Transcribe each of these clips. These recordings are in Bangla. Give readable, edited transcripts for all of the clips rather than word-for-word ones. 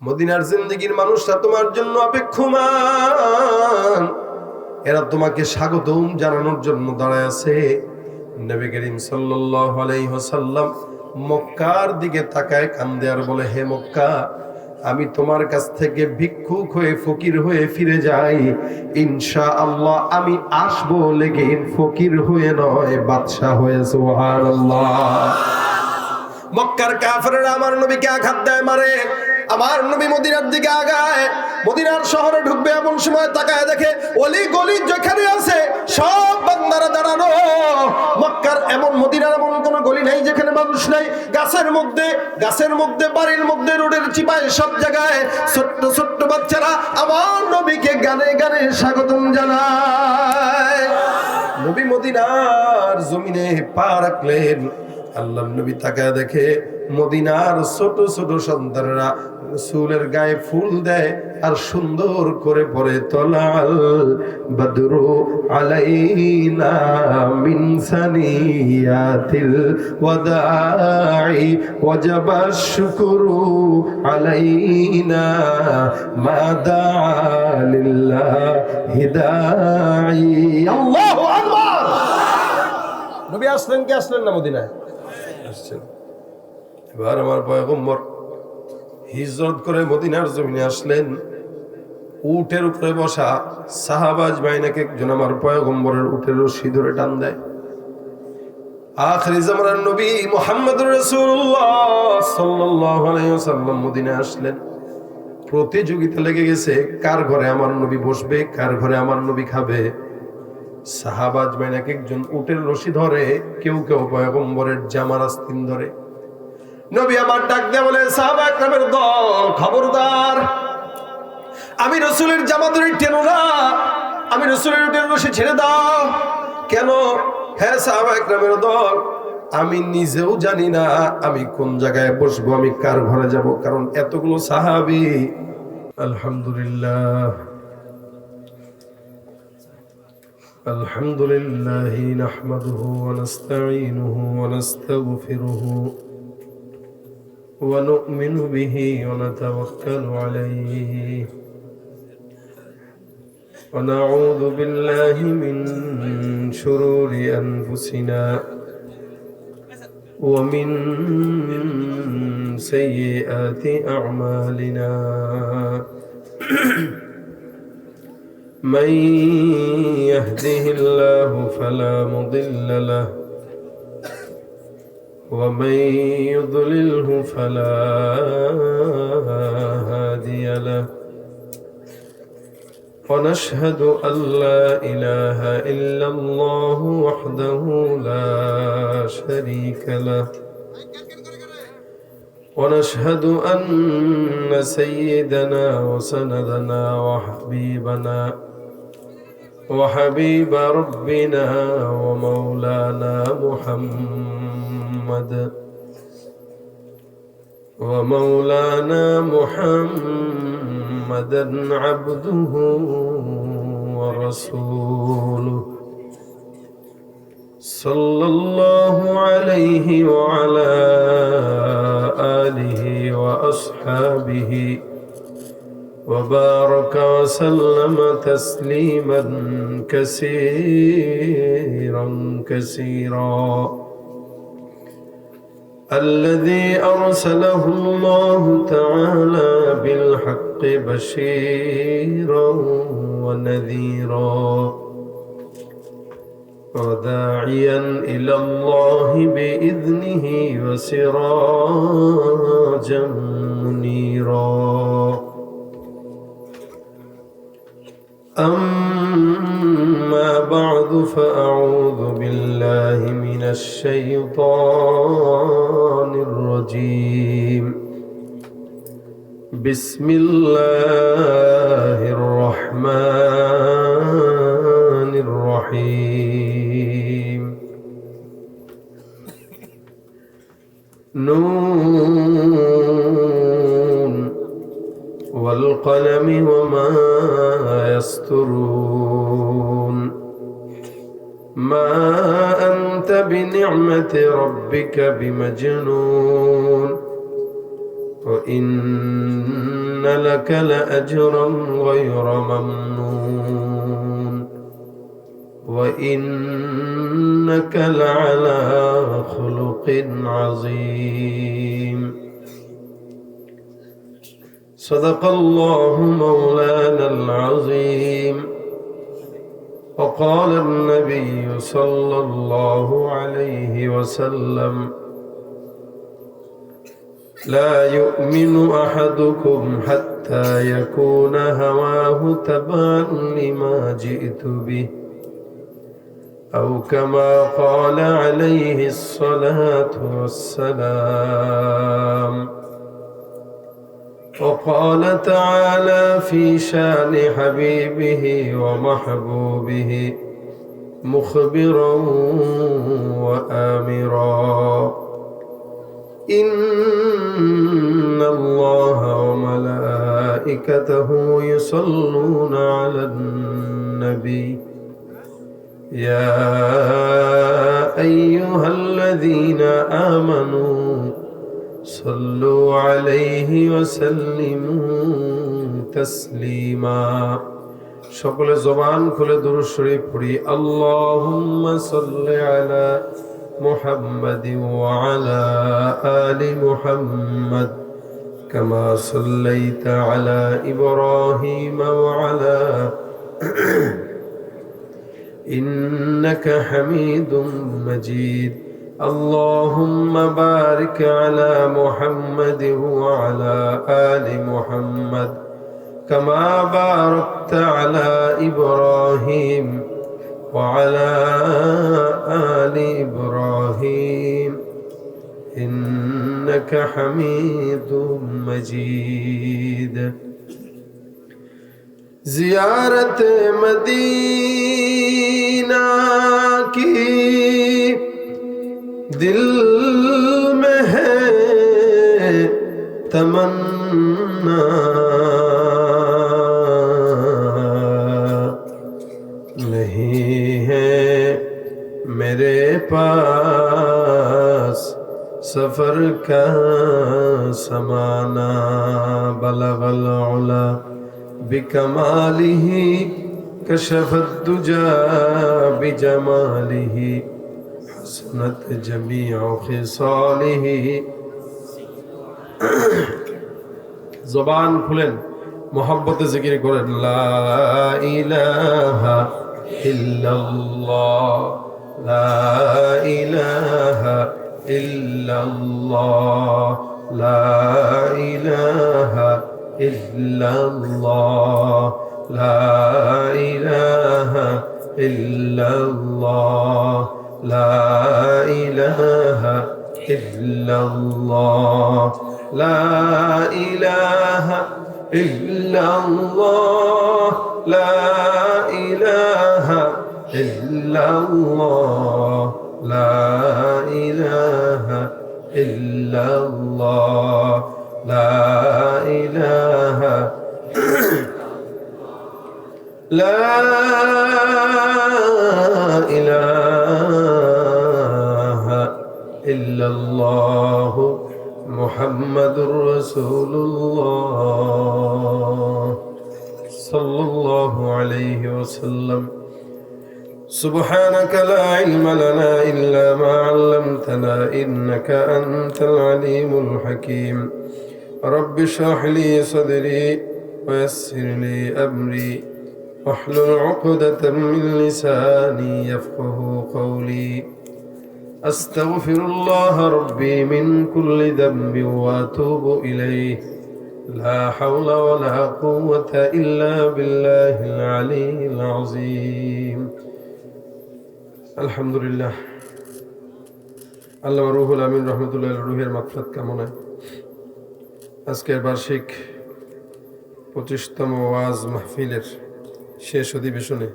মদিনার জিন্দেগির মানুষরা তোমার জন্য অপেক্ষমান, এরা তোমাকে স্বাগতম জানানোর জন্য দাঁড়ায় আছে। নবী করিম সাল্লাল্লাহু আলাইহি ওয়াসাল্লাম মক্কার দিকে তাকায় কান্দে আর বলে, হে মক্কা, আমি তোমার কাছ থেকে ভিক্ষুক হয়ে ফকির হয়ে ফিরে যাই, ইনশাআল্লাহ আমি আসবো লেকিন ফকির হয়ে নয়, বাদশা হয়ে। সুবহানাল্লাহ। মক্কার কাফেররা আমার নবীকে আঘাত দেয়, মারে। আমার নবী মদিনার দিকে আগায়, মদিনার শহরে ঢুকবে এমন সময় তাকায় দেখে অলি গলি যেখানে আছে সব বান্দারা দাঁড়ানো। মক্কার এমন, মদিনার এমন কোন গলি নাই যেখানে মানুষ নাই। গাছের মধ্যে বাড়ির মধ্যে রোডের চিপায় সব জায়গায় ছোট্ট ছোট্ট বাচ্চারা আমার নবীকে গানে গানে স্বাগতম জানায়। নবী মদিনার জমিনে পা রাখলেন, আল্লাহর নবী তাকায় দেখে মদিনার ছোট ছোট সন্তানরা রাসূলের গায়ে ফুল দেয় আর সুন্দর করে পড়ে, তলাল বদরু আলাইনা মিন সানিয়াতিল ওয়াদাই ওয়াজাবা শুকরু আলাইনা মা দাআ লিল্লাহি দাঈ। আল্লাহু আকবার। নবী আসলেন কি আসলেন না? মদিনায় আসছেন। এবার আমার পয়গম্বর হিজরত করে মদিনার জমিনে আসলেন। উটের উপরে বসা সাহাবা আজমাইন এক একজন আমার পয়গম্বরের উটের রশি ধরে টান দেয়। আখিরি জামানার নবী মুহাম্মদুর রাসূলুল্লাহ সাল্লাল্লাহু আলাইহি ওয়াসাল্লাম মদিনায় আসলেন। প্রতিযোগিতা লেগে গেছে, কার ঘরে আমার নবী বসবে, কার ঘরে আমার নবী খাবে। সাহাবা আজমাইন এক একজন উটের রশি ধরে, কেউ কেউ পয়গম্বরের জামার আস্তিন ধরে। নবী আমার ডাক দিয়ে বলে, সাহাবা একরামের দল, খবরদার, আমি রাসূলের জামা ধরে টেনো না, আমি রাসূলের উটের রশি ছেড়ে দাও। কেন? হ্যাঁ সাহাবা একরামের দল, আমি নিজেও জানি না আমি কোন জায়গায় বসবো, আমি কার ঘরে যাব, কারণ এতগুলো সাহাবী। আলহামদুলিল্লাহ আলহামদুলিল্লাহ নাহমাদুহু ওয়া নাস্তাঈনুহু ওয়া নাস্তাগফিরুহু ওয়া নু'মিনু বিহি ওয়া নাতাওয়াক্কালু আলাইহি ওয়া নাউযু বিল্লাহি মিন শুরুরি আনফুসিনা ওয়া মিন সাইয়্যাতি আ'মালিনা। من يهده الله فلا مضل له ومن يضلله فلا هادي له ونشهد أن لا إله إلا الله وحده لا شريك له ونشهد أن سيدنا وسندنا وحبيب ربنا ومولانا محمدا عبده ورسوله صلى الله عليه وعلى آله وأصحابه وبارك وسلم تسليما كثيرا الذي أرسله الله تعالى بالحق بشيرا ونذيرا وداعيا إلى الله بإذنه وسراجا منيرا. أما بعد فأعوذ بالله من الشيطان الرجيم. بسم الله الرحمن الرحيم. نون والقلم وما يسطرون. ما أنت بنعمة ربك بمجنون وإن لك لأجرا غير ممنون وإنك لعلى خلق عظيم. صدق الله مولانا العظيم. وقال النبي صلى الله عليه وسلم: لا يؤمن أحدكم حتى يكون هواه تبعا لما جئت به، أو كما قال عليه الصلاة والسلام. وقال تعالى في شان حبيبه ومحبوبه مخبرا وآمرا: إن الله وملائكته يصلون على النبي يا أيها الذين آمنوا صلوا عليه وسلموا تسليما। সকলে জবান খুলে দুরূদ শরীফ পড়ি। আল্লাহুম্মা সাল্লি আলা মুহাম্মাদিন ওয়া আলা আলি মুহাম্মাদ কামা সাল্লাইতা আলা ইব্রাহিম ওয়া আলা ইন্নাকা হামিদুম মাজিদ। اللهم بارك على محمد وعلى آل محمد كما باركت على إبراهيم وعلى آل إبراهيم إنك حميد مجيد। زيارت مدینہ کی दिल में है तमन्ना, नहीं है मेरे पास सफर का समाना। बलगल उला बिकमालिही कशफत दुजा बिजमालिही हसनत जमीअ खिसालिही। জবান খুলেন, মোহাব্বতে জিকির করেন। লা ইলাহা ইল্লাল্লাহ, লা ইলাহা ইল্লাল্লাহ, লা ইলাহা ইল্লাল্লাহ, লা ইলাহা ইল্লাল্লাহ, লা ইলাহা ইল্লাল্লাহ, লা ইলাহা ইল্লাল্লাহ, লা ইলাহা ইল্লাল্লাহ, লা ইলাহা ইল্লাল্লাহ, লা ইলাহা লা ইলাহা ইল্লাল্লাহ মুহাম্মাদুর রাসূলুল্লাহ সাল্লাল্লাহু আলাইহি ওয়াসাল্লাম। سبحانك لا علم لنا إلا ما علمتنا إنك أنت العليم الحكيم. رب اشرح لي صدري ويسر لي أمري واحلل عقدة من لساني يفقه قولي. أستغفر الله ربي من كل ذنب وأتوب إليه. لا حول ولا قوة إلا بالله العلي العظيم. আলহামদুলিল্লাহ। আল্লামা রুহুল আমিন রহমতুল্লাহ রুহের মাগফিরাত কামনায় আজকের বার্ষিক 25তম ওয়াজ মাহফিলের শেষ অধিবেশনে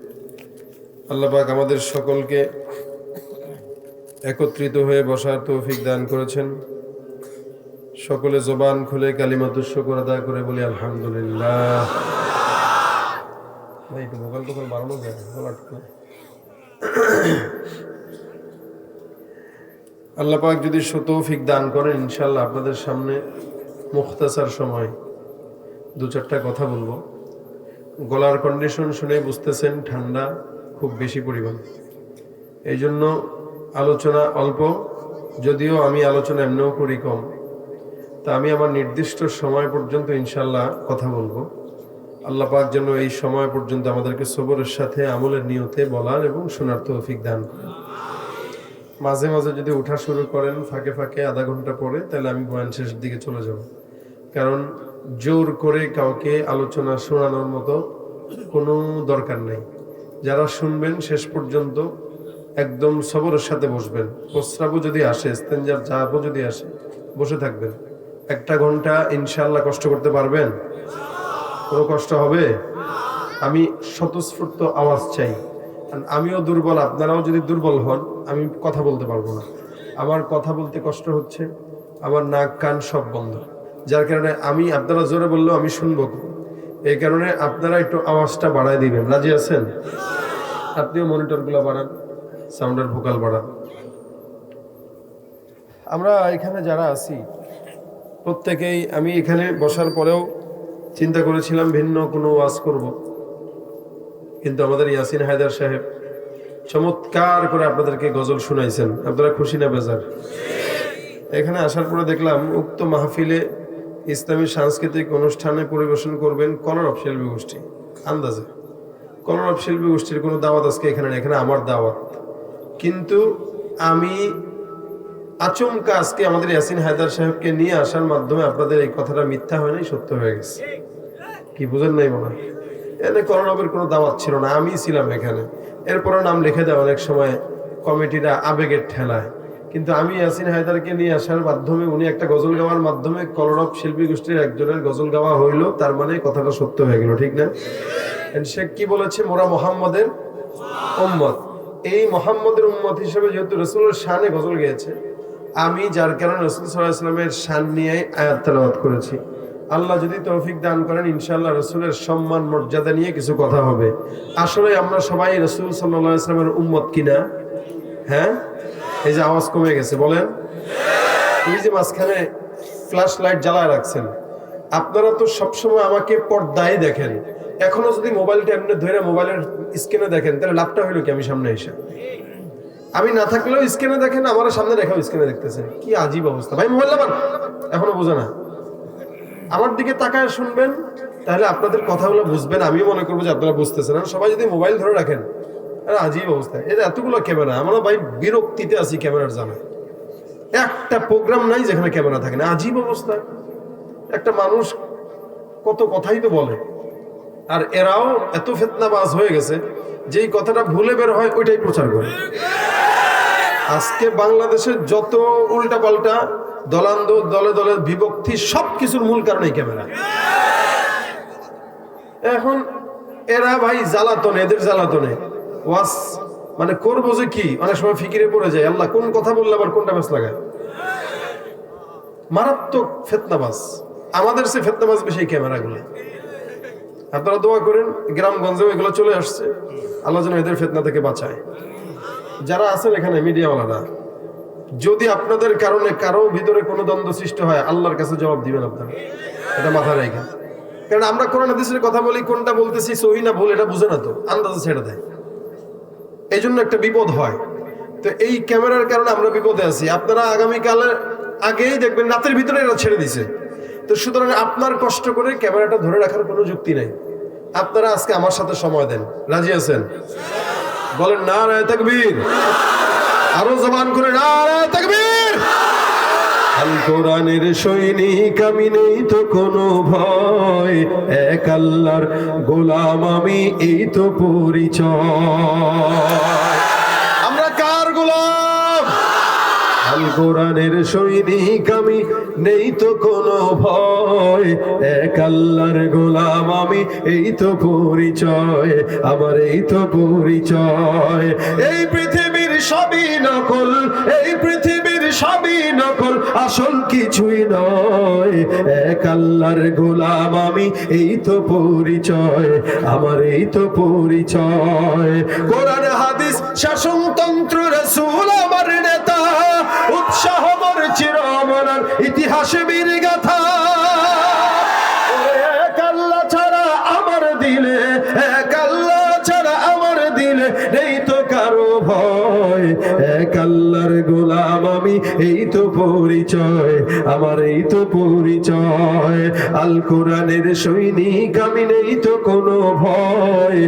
আল্লাহ পাক আমাদের সকলকে একত্রিত হয়ে বসার তৌফিক দান করেছেন। সকলে জবান খুলে কালিমাতুশ শুকর আদায় করে বলি আলহামদুলিল্লাহ। ভাই একটু ভোকাল তো করে বাড়ানো যায়, আল্লাহ পাক যদি তৌফিক দান করেন ইনশাআল্লাহ আপনাদের সামনে মুখতাসার সময় দু চারটা কথা বলবো। গলার কন্ডিশন শুনে বুঝতেছেন ঠান্ডা খুব বেশি পরিমাণ, এই জন্য আলোচনা অল্প, যদিও আমি আলোচনা এমনিও করি কম। তা আমি আমার নির্দিষ্ট সময় পর্যন্ত ইনশাল্লাহ কথা বলবো। আল্লাহ পাক যেন এই সময় পর্যন্ত আমাদেরকে সবরের সাথে আমলের নিয়তে বলার এবং শোনার তৌফিক দান করেন। মাঝে মাঝে যদি ওঠা শুরু করেন ফাঁকে ফাঁকে আধা ঘন্টা পরে, তাহলে আমি বয়ান শেষের দিকে চলে যাব। কারণ জোর করে কাউকে আলোচনা শোনানোর মতো কোনো দরকার নেই। যারা শুনবেন শেষ পর্যন্ত একদম সবরের সাথে বসবেন। প্রস্রাবও যদি আসে, ইস্তেঞ্জার চাপও যদি আসে, বসে থাকবেন। 1 ঘন্টা ইনশাআল্লাহ কষ্ট করতে পারবেন? কোনো কষ্ট হবে? আমি স্বতঃস্ফূর্ত আওয়াজ চাই। আমিও দুর্বল, আপনারাও যদি দুর্বল হন আমি কথা বলতে পারবো না। আমার কথা বলতে কষ্ট হচ্ছে, আমার নাক কান সব বন্ধ, যার কারণে আমি আপনারা জোরে বললেও আমি শুনবো। এই কারণে আপনারা একটু আওয়াজটা বাড়ায় দিবেন। রাজি আছেন? আপনিও মনিটরগুলো বাড়ান, সাউন্ডের ভোকাল বাড়ান। আমরা এখানে যারা আছি প্রত্যেকেই, আমি এখানে বসার পরেও চিন্তা করেছিলাম ভিন্ন কোনো ওয়াজ করব, কিন্তু আমাদের ইয়াসিন হায়দার সাহেব চমৎকার করে আপনাদেরকে গজল শুনাইছেন। আপনারা খুশি না বেজার? এখানে আসার পরে দেখলাম উক্ত মাহফিলে ইসলামী সাংস্কৃতিক অনুষ্ঠানে পরিবেশন করবেন কলরব শিল্পী গোষ্ঠী। আন্দাজে কলরব শিল্পী গোষ্ঠীর কোনো দাওয়াত আজকে এখানে নেই, এখানে আমার দাওয়াত। কিন্তু আমি আচমকা আজকে আমাদের ইয়াসিন হায়দার সাহেবকে নিয়ে আসার মাধ্যমে আপনাদের এই কথাটা মিথ্যা হয় নাই, সত্য হয়ে গেছে। কি বুঝেন নাই মনে হয়? এনে কলরবের কোনো দাওয়াত ছিল না, আমি ছিলাম এখানে। এরপরে নাম লিখে দেয় অনেক সময় কমিটিরা আবেগের ঠেলায়, কিন্তু আমি ইয়াসিন হায়দারকে নিয়ে আসার মাধ্যমে, উনি একটা গজল গাওয়ার মাধ্যমে কলরব শিল্পী গোষ্ঠীর একজনের গজল গাওয়া হইলো, তার মানে কথাটা সত্য হয়ে গেল, ঠিক না? সে কি বলেছে? মোরা মোহাম্মদের উম্মত। এই মোহাম্মদের উম্মত হিসেবে যেহেতু রাসূলের শানে গজল গেয়েছে, আমি যার কারণে রাসূল সাল্লাল্লাহু আলাইহি ওয়াসাল্লামের শান নিয়ে আয়াত তেলাওয়াত করেছি। আল্লাহ যদি তৌফিক দান করেন ইনশাআল্লাহ রাসূলের সম্মান মর্যাদা নিয়ে কিছু কথা হবে। আসলে আমরা সবাই রাসূল সাল্লাল্লাহু আলাইহি ওয়াসাল্লামের উম্মত কিনা? হ্যাঁ? এই যে আওয়াজ কমে গেছে, বলেন। এই যে মাঝখানে ফ্ল্যাশ লাইট জ্বালায় রাখছেন, আপনারা তো সবসময় আমাকে পর্দায় দেখেন। এখনো যদি মোবাইলটা এমনি ধরে মোবাইলের স্ক্রিনে দেখেন, তাহলে লাভটা হইলো কি? আমি সামনে এসে, আমি না থাকলেও স্ক্রিনে দেখেন, আমার সামনে রেখাও স্ক্রিনে দেখতেছেন। কি আজীব অবস্থা ভাই! মোবাইল লাগান, এখনো বোঝে না। আমার দিকে তাকায় শুনবেন, তাহলে আপনাদের কথাগুলো বুঝবেন। আমিও মনে করবো যে আপনারা বুঝতেছেন। আর সবাই যদি মোবাইল ধরে রাখেন, আজীব অবস্থা। এটা এতগুলো ক্যামেরা, আমরা ভাই বিরক্তিতে আছি ক্যামেরার জানায়। একটা প্রোগ্রাম নাই যেখানে ক্যামেরা থাকে না, আজীব অবস্থা। একটা মানুষ কত কথাই তো বলে, আর এরাও এত ফিতনাবাজ হয়ে গেছে, যেই কথাটা ভুলে বের হয় ওইটাই প্রচার করে। আজকে বাংলাদেশের যত উল্টা পাল্টা দলান্দ, দলে দলে বিভক্তি, সবকিছুর মূল কারণ এই ক্যামেরা। এখন এরা ভাই জ্বালাতনে, এদের জ্বালাতনে ওয়াজ মানে করবো যে কি, অনেক সময় ফিকিরে পড়ে যায়, আল্লাহ কোন কথা বললে আবার কোনটা ব্যাস লাগায়। মারাত্মক ফিতনাবাজ, আমাদের সে ফিতনাবাজ বেশি ক্যামেরাগুলো। আপনারা দোয়া করেন, গ্রামগঞ্জেও এগুলো চলে আসছে, আল্লাহ যেন এদের ফিতনা থেকে বাঁচায়। যারা আছেন এখানে মিডিয়াওয়ালারা, যদি আপনাদের কারণে কারো ভিতরে কোনো দ্বন্দ্ব সৃষ্টি হয়, আল্লাহর কাছে জবাব দিবেন আপনারা, এটা মাথায় রাখেন। কারণ আমরা কোরআন হাদিসের কথা বলি, কোনটা বলতেছি সহি না ভুল এটা বুঝে না, তো আন্দাজে ছেড়ে দেয়, এই জন্য একটা বিপদ হয়। তো এই ক্যামেরার কারণে আমরা বিপদে আছি। আপনারা আগামীকালের আগেই দেখবেন রাতের ভিতরে এরা ছেড়ে দিছে। তো সুতরাং আপনার কষ্ট করে ক্যামেরাটা ধরে রাখার কোনো যুক্তি নাই। আপনারা আজকে আমার সাথে সময় দেন, রাজি আছেন? বলেন নারায়ে তাকবীর, আরো জবান করে নারায়ে তাকবীর। আল কোরআনের সৈনিক আমি, নেই তো কোনো ভয়, এক আল্লাহর গোলাম আমি, এই তো পরিচয়। আমরা কার গোলাম? আল কোরআনের সৈনিক আমি, নেই তো কোনো ভয়, এক আল্লাহর গোলাম আমি, এই তো পরিচয় আমার, এই তো পরিচয়। এই পৃথিবীর সবই নকল, এই পৃথিবীর সবই নকল, আসল কিছুই নয়, এক আল্লাহর গোলাম আমি, এই তো পরিচয় আমার, এই তো পরিচয়। কোরআন হাদিস শাসনতন্ত্র রাসূল আমার নেতা, উৎসাহ মোর চিরমরার ইতিহাস বীর গাথা। এক এই তো পরিচয়, আমার এই তো পরিচয়। আল কোরআনের সৈনিক আমি, নেই তো কোনো ভয়,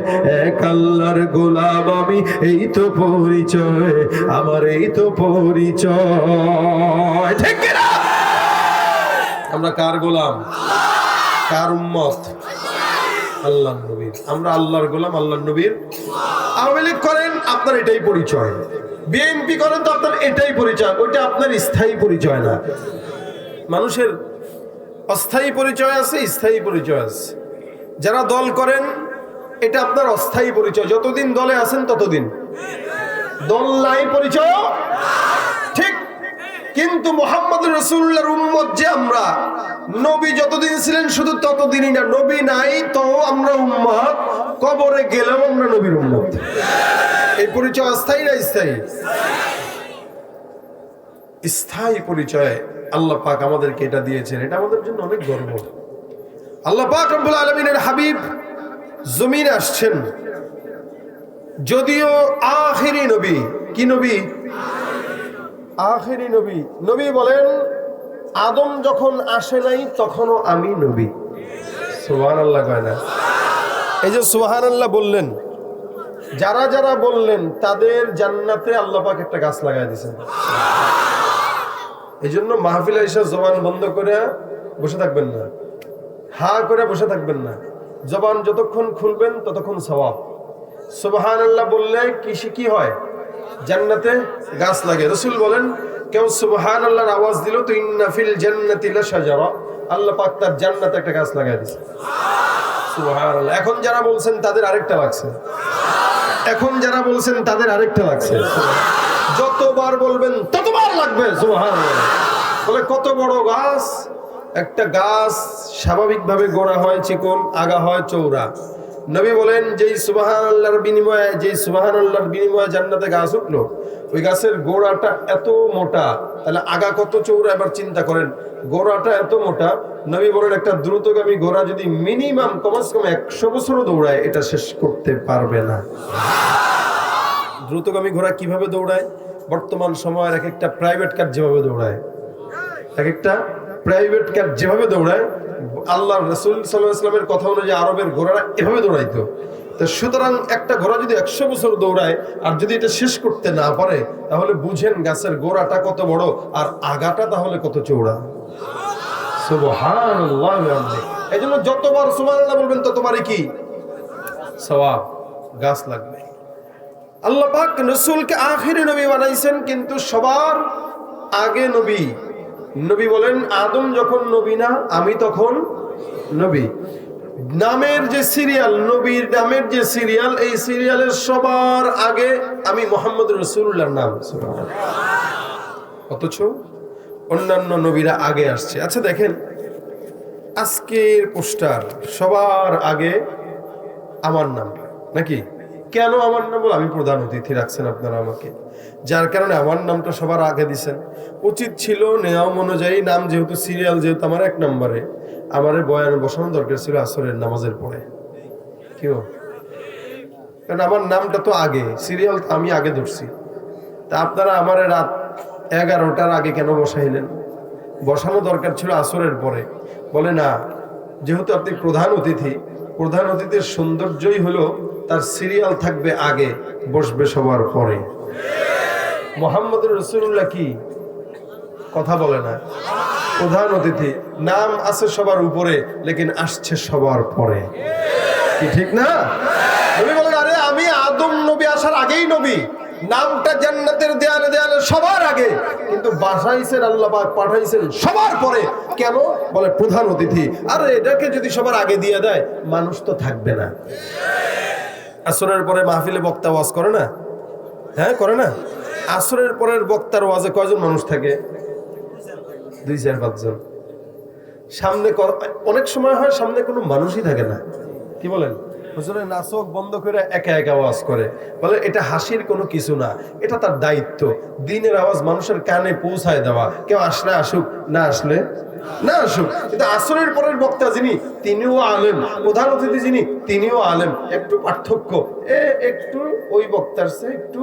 এক আল্লাহর গোলাম আমি, এই তো পরিচয়, আমার এই তো পরিচয়। ঠিক কিনা? আমরা কার গোলাম? কার উম্মত? আল্লাহর নবীর। আমরা আল্লাহর গোলাম, আল্লাহর নবীর। আওয়ামী লীগ করেন, আপনার এটাই পরিচয়। বিএনপি করেন তো আপনার এটাই পরিচয়, ওইটা আপনার স্থায়ী পরিচয় না। মানুষের অস্থায়ী পরিচয় আছে, স্থায়ী পরিচয় আছে। যারা দল করেন, এটা আপনার অস্থায়ী পরিচয়, যতদিন দলে আছেন ততদিন। দল নাই পরিচয়, ঠিক। কিন্তু মুহাম্মদ রাসূলুল্লাহর উম্মত যে আমরা, নবী যতদিন ছিলেন শুধু ততদিনই না, নবী নাই তো আমরা উম্মত, কবরে গেলেও আমরা নবীর উম্মত। এই পরিচয় অস্থায়ী না স্থায়ী? স্থায়ী পরিচয় আল্লাহ পাক আমাদেরকে এটা দিয়েছেন, এটা আমাদের জন্য অনেক গর্ব। আল্লাহ পাক রব্বুল আলামিনের হাবিব জমিনে আসছেন, যদিও আখিরি নবী। কি নবী? আখিরি নবী। নবী বলেন, আদম যখন আসে নাই তখনও আমি নবী। সুবহানাল্লাহ কয় না? এই যে সুবহানাল্লাহ বললেন, যারা যারা বললেন তাদের জান্নাতে আল্লাহ পাক একটা গাছ লাগাই দিয়েছেন। এই জন্য মাহফিলে এসে জবান বন্ধ করে বসে থাকবেন না, হা করে বসে থাকবেন না। জবান যতক্ষণ খুলবেন ততক্ষণ সওয়াব। সুবহানাল্লাহ বললে কি হয়? জান্নাতে গাছ লাগে। রাসূল বলেন, কেউ সুবহানাল্লাহর আওয়াজ দিল তো ইন্না ফিল জান্নাতি লাশাজারা, আল্লাহ পাক তার জান্নাতে একটা গাছ লাগাই দিয়েছে। সুবহানাল্লাহ। এখন যারা বলছেন তাদের আরেকটা লাগছে, এখন যারা বলছেন তাদের আরেকটা লাগছে। যতবার বলবেন ততবার লাগবে। সুবহানাল্লাহ। বলে কত বড় গাছ? একটা গাছ স্বাভাবিকভাবে গোড়া হয় চিকন, আগা হয় চৌড়া। নবী বলেন, যেই সুবহানাল্লাহর বিনিময়ে জান্নাতে গাছ উঠলো, ওই গাছের গোড়াটা এত মোটা, তাহলে আগা কত চৌড়া এবার চিন্তা করেন। গোড়াটা এত মোটা, নবী বলেন একটা দ্রুতগামী ঘোড়া যদি মিনিমাম কমস কম 100 বছরও দৌড়ায়, এটা শেষ করতে পারবে না। দ্রুতগামী ঘোড়া কিভাবে দৌড়ায়? বর্তমান সময়ের এক একটা প্রাইভেট কার যেভাবে দৌড়ায়, এক একটা প্রাইভেট কার যেভাবে দৌড়ায়, আল্লাহ রাসূল সাল্লাল্লাহু আলাইহি ওয়াসাল্লামের কথা অনুযায়ী আরবের ঘোড়ারা এভাবে দৌড়াইতো। তো সুতরাং একটা ঘোড়া যদি 100 বছর দৌড়ায় আর যদি এটা শেষ করতে না পারে, তাহলে বুঝেন গাছের গোড়াটা কত বড় আর আগাটা তাহলে কত চৌড়া। সুবহানাল্লাহ। এইজন্য যতবার সুবহানাল্লাহ বলবেন ততবারই কি সওয়াব, গাছ লাগবে। আল্লাহ পাক রাসূলকে আখিরি নবী বানাইছেন, কিন্তু সবার আগে নবী। নবী বলেন, আদম যখন নবী না, আমি তখন নবী। নামের যে সিরিয়াল, নবীর নামের যে সিরিয়াল, এই সিরিয়ালের সবার আগে আমি মুহাম্মদ রাসূলুল্লাহর নাম। অথচ অন্যান্য নবীরা আগে আসছে। আচ্ছা দেখেন, আজকের পোস্টার সবার আগে আমার নাম, নাকি? কেন আমার নাম? বলে আমি প্রধান অতিথি রাখছেন আপনারা আমাকে, যার কারণে আমার নামটা সবার আগে দিছেন। উচিত ছিল নিয়ম অনুযায়ী নাম, যেহেতু সিরিয়াল, যেহেতু আমার 1 নম্বরে, আমার বয়ানে বসানো দরকার ছিল আসরের নামাজের পরে। কেউ, কারণ আমার নামটা তো আগে, সিরিয়াল আমি আগে ধরছি। তা আপনারা আমার রাত 11টার আগে কেন বসাইলেন? বসানো দরকার ছিল আসরের পরে। বলে না, যেহেতু আপনি প্রধান অতিথি, প্রধান অতিথির সৌন্দর্যই হলো তার সিরিয়াল থাকবে আগে, বসবে সবার পরে। মুহাম্মদুর রাসূলুল্লাহ কি কথা বলে না? প্রধান অতিথি, নাম আছে সবার উপরে, লেকিন আসছে সবার পরে। কি ঠিক না? নবী বলেন, আরে আমি আদম নবী আসার আগেই নবী, নামটা জান্নাতের দেয়ালে দেয়ালে সবার আগে, কিন্তু বাসাইছেন আল্লাহ পাক, পাঠাইছেন সবার পরে। কেন? বলে প্রধান অতিথি। আরে এটাকে যদি সবার আগে দিয়ে দেয়, মানুষ তো থাকবে না। আসরের পরে মাহফিলে বক্তা ওয়াজ করে না? হ্যাঁ, করে না? আসরের পরের বক্তার ওয়াজে কয়জন মানুষ থাকে? 2-4-5 জন। সামনে অনেক সময় হয় সামনে কোনো মানুষই থাকে না। কি বলেন? হুজুরের নাচক বন্ধ করে একা একা আওয়াজ করে। বলে এটা হাসির কোনো কিছু না, এটা তার দায়িত্ব। দিনের আওয়াজ মানুষের কানে পৌঁছায় দেওয়া। কেউ আসলে আসুক, না আসলে না আসুক। কিন্তু আসরের পরের বক্তা যিনি, তিনিও আলেম। প্রধান অতিথি যিনি, তিনিও আলেম। একটু পার্থক্য, একটু ওই বক্তার চেয়ে একটু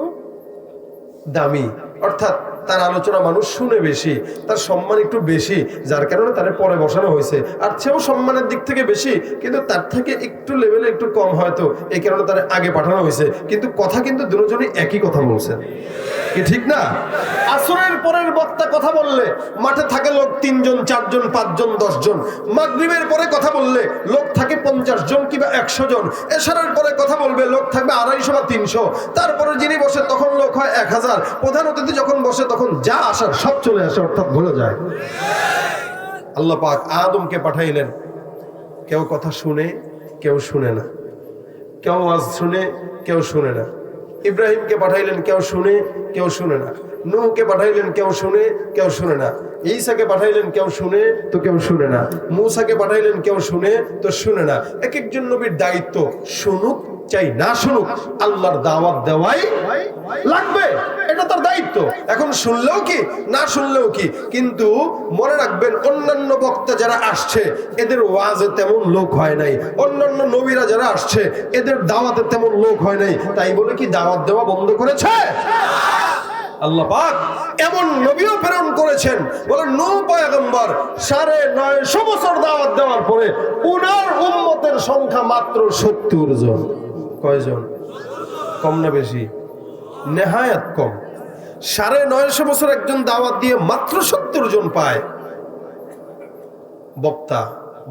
দামি। অর্থাৎ তার আলোচনা মানুষ শুনে বেশি, তার সম্মান একটু বেশি, যার কারণে তার পরে বসানো হয়েছে। আর সেও সম্মানের দিক থেকে বেশি, কিন্তু তার থেকে একটু লেভেলে একটু কম হয়তো, এই কারণে তার আগে পাঠানো হয়েছে। কিন্তু কথা কিন্তু দুজনই একই কথা বলছেন, কি ঠিক না? আসরের পরের বক্তা কথা বললে মাঠে থাকে লোক 3 জন 4 জন 5 জন 10 জন। মাগরিবের পরে কথা বললে লোক থাকে 50 জন কিংবা 100 জন। এশারের পরে কথা বলবে লোক থাকবে 250 বা 300। তারপরে যিনি বসে তখন লোক হয় 1000। প্রধান অতিথি যখন বসে তখন যা আসার সব চলে আসে, অর্থাৎ ভুলে যায়। আল্লাহ পাক আদমকে পাঠাইলেন, কেউ কথা শুনে কেউ শুনে না, কেউ ওয়াজ শুনে কেউ শুনে না। ইব্রাহিমকে পাঠাইলেন, কেউ শুনে কেউ শুনে না। নূহকে পাঠাইলেন, কেউ শুনে কেউ শুনে না। ঈসাকে পাঠাইলেন, কেউ শুনে তো কেউ শুনে না। মূসাকে পাঠাইলেন, কেউ শুনে তো শুনে না। এক একজন নবীর দায়িত্ব, শুনুক চাই না শুনুক, আল্লাহর দাওয়াত দেওয়াই লাগবে, এটা তার দায়িত্ব। এখন শুনলেও কি না শুনলেও কি, কিন্তু মনে রাখবেন অন্যান্য বক্তা যারা আসছে এদের ওয়াজে তেমন লোক হয় নাই, অন্যান্য নবীরা যারা আসছে এদের দাওয়াতে তেমন লোক হয় নাই, তাই বলে কি দাওয়াত দেওয়া বন্ধ করেছে? আল্লাহ পাক এমন নবীও প্রেরণ করেছেন, বলে নূহ পয়গম্বর 950 বছর দাওয়াত দেওয়ার পরে উনার উম্মতের সংখ্যা মাত্র 70 জন। কয়জন? কম না বেশি? নেহায়াত কম। 950 বছর একজন দাওয়াত দিয়ে মাত্র 70 জন পায়। বক্তা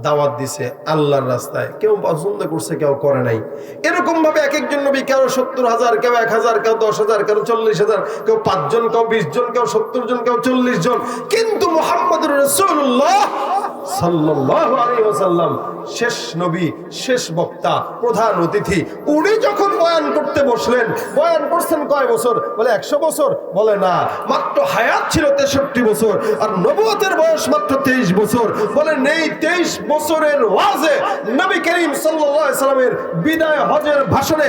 দাওয়াত দিছে আল্লাহর রাস্তায়, কেউ পছন্দ করছে কেউ করে নাই। এরকম ভাবে এক একজন নবী, কেউ 70,000, কেউ 1000, কেউ 10,000, কেউ 40,000, কেউ 5 জন, কেউ 20 জন, কেউ 70 জন, কেউ 40 জন। কিন্তু মুহাম্মদুর রাসূলুল্লাহ সাল্লাল্লাহু আলাইহি ওয়াসাল্লাম শেষ নবী, শেষ বক্তা, প্রধান অতিথি। উনি যখন বয়ান করতে বসলেন, বয়ান করছেন কয় বছর? বলে 100 বছর। বলে না, মাত্র হায়াত ছিল 63 বছর, আর নবুয়তের বয়স মাত্র 23 বছর। বলে নেই 23 বছরের ওয়াজে নবী করিম সাল্লাল্লাহু আলাইহি সাল্লামের বিদায় হজের ভাষণে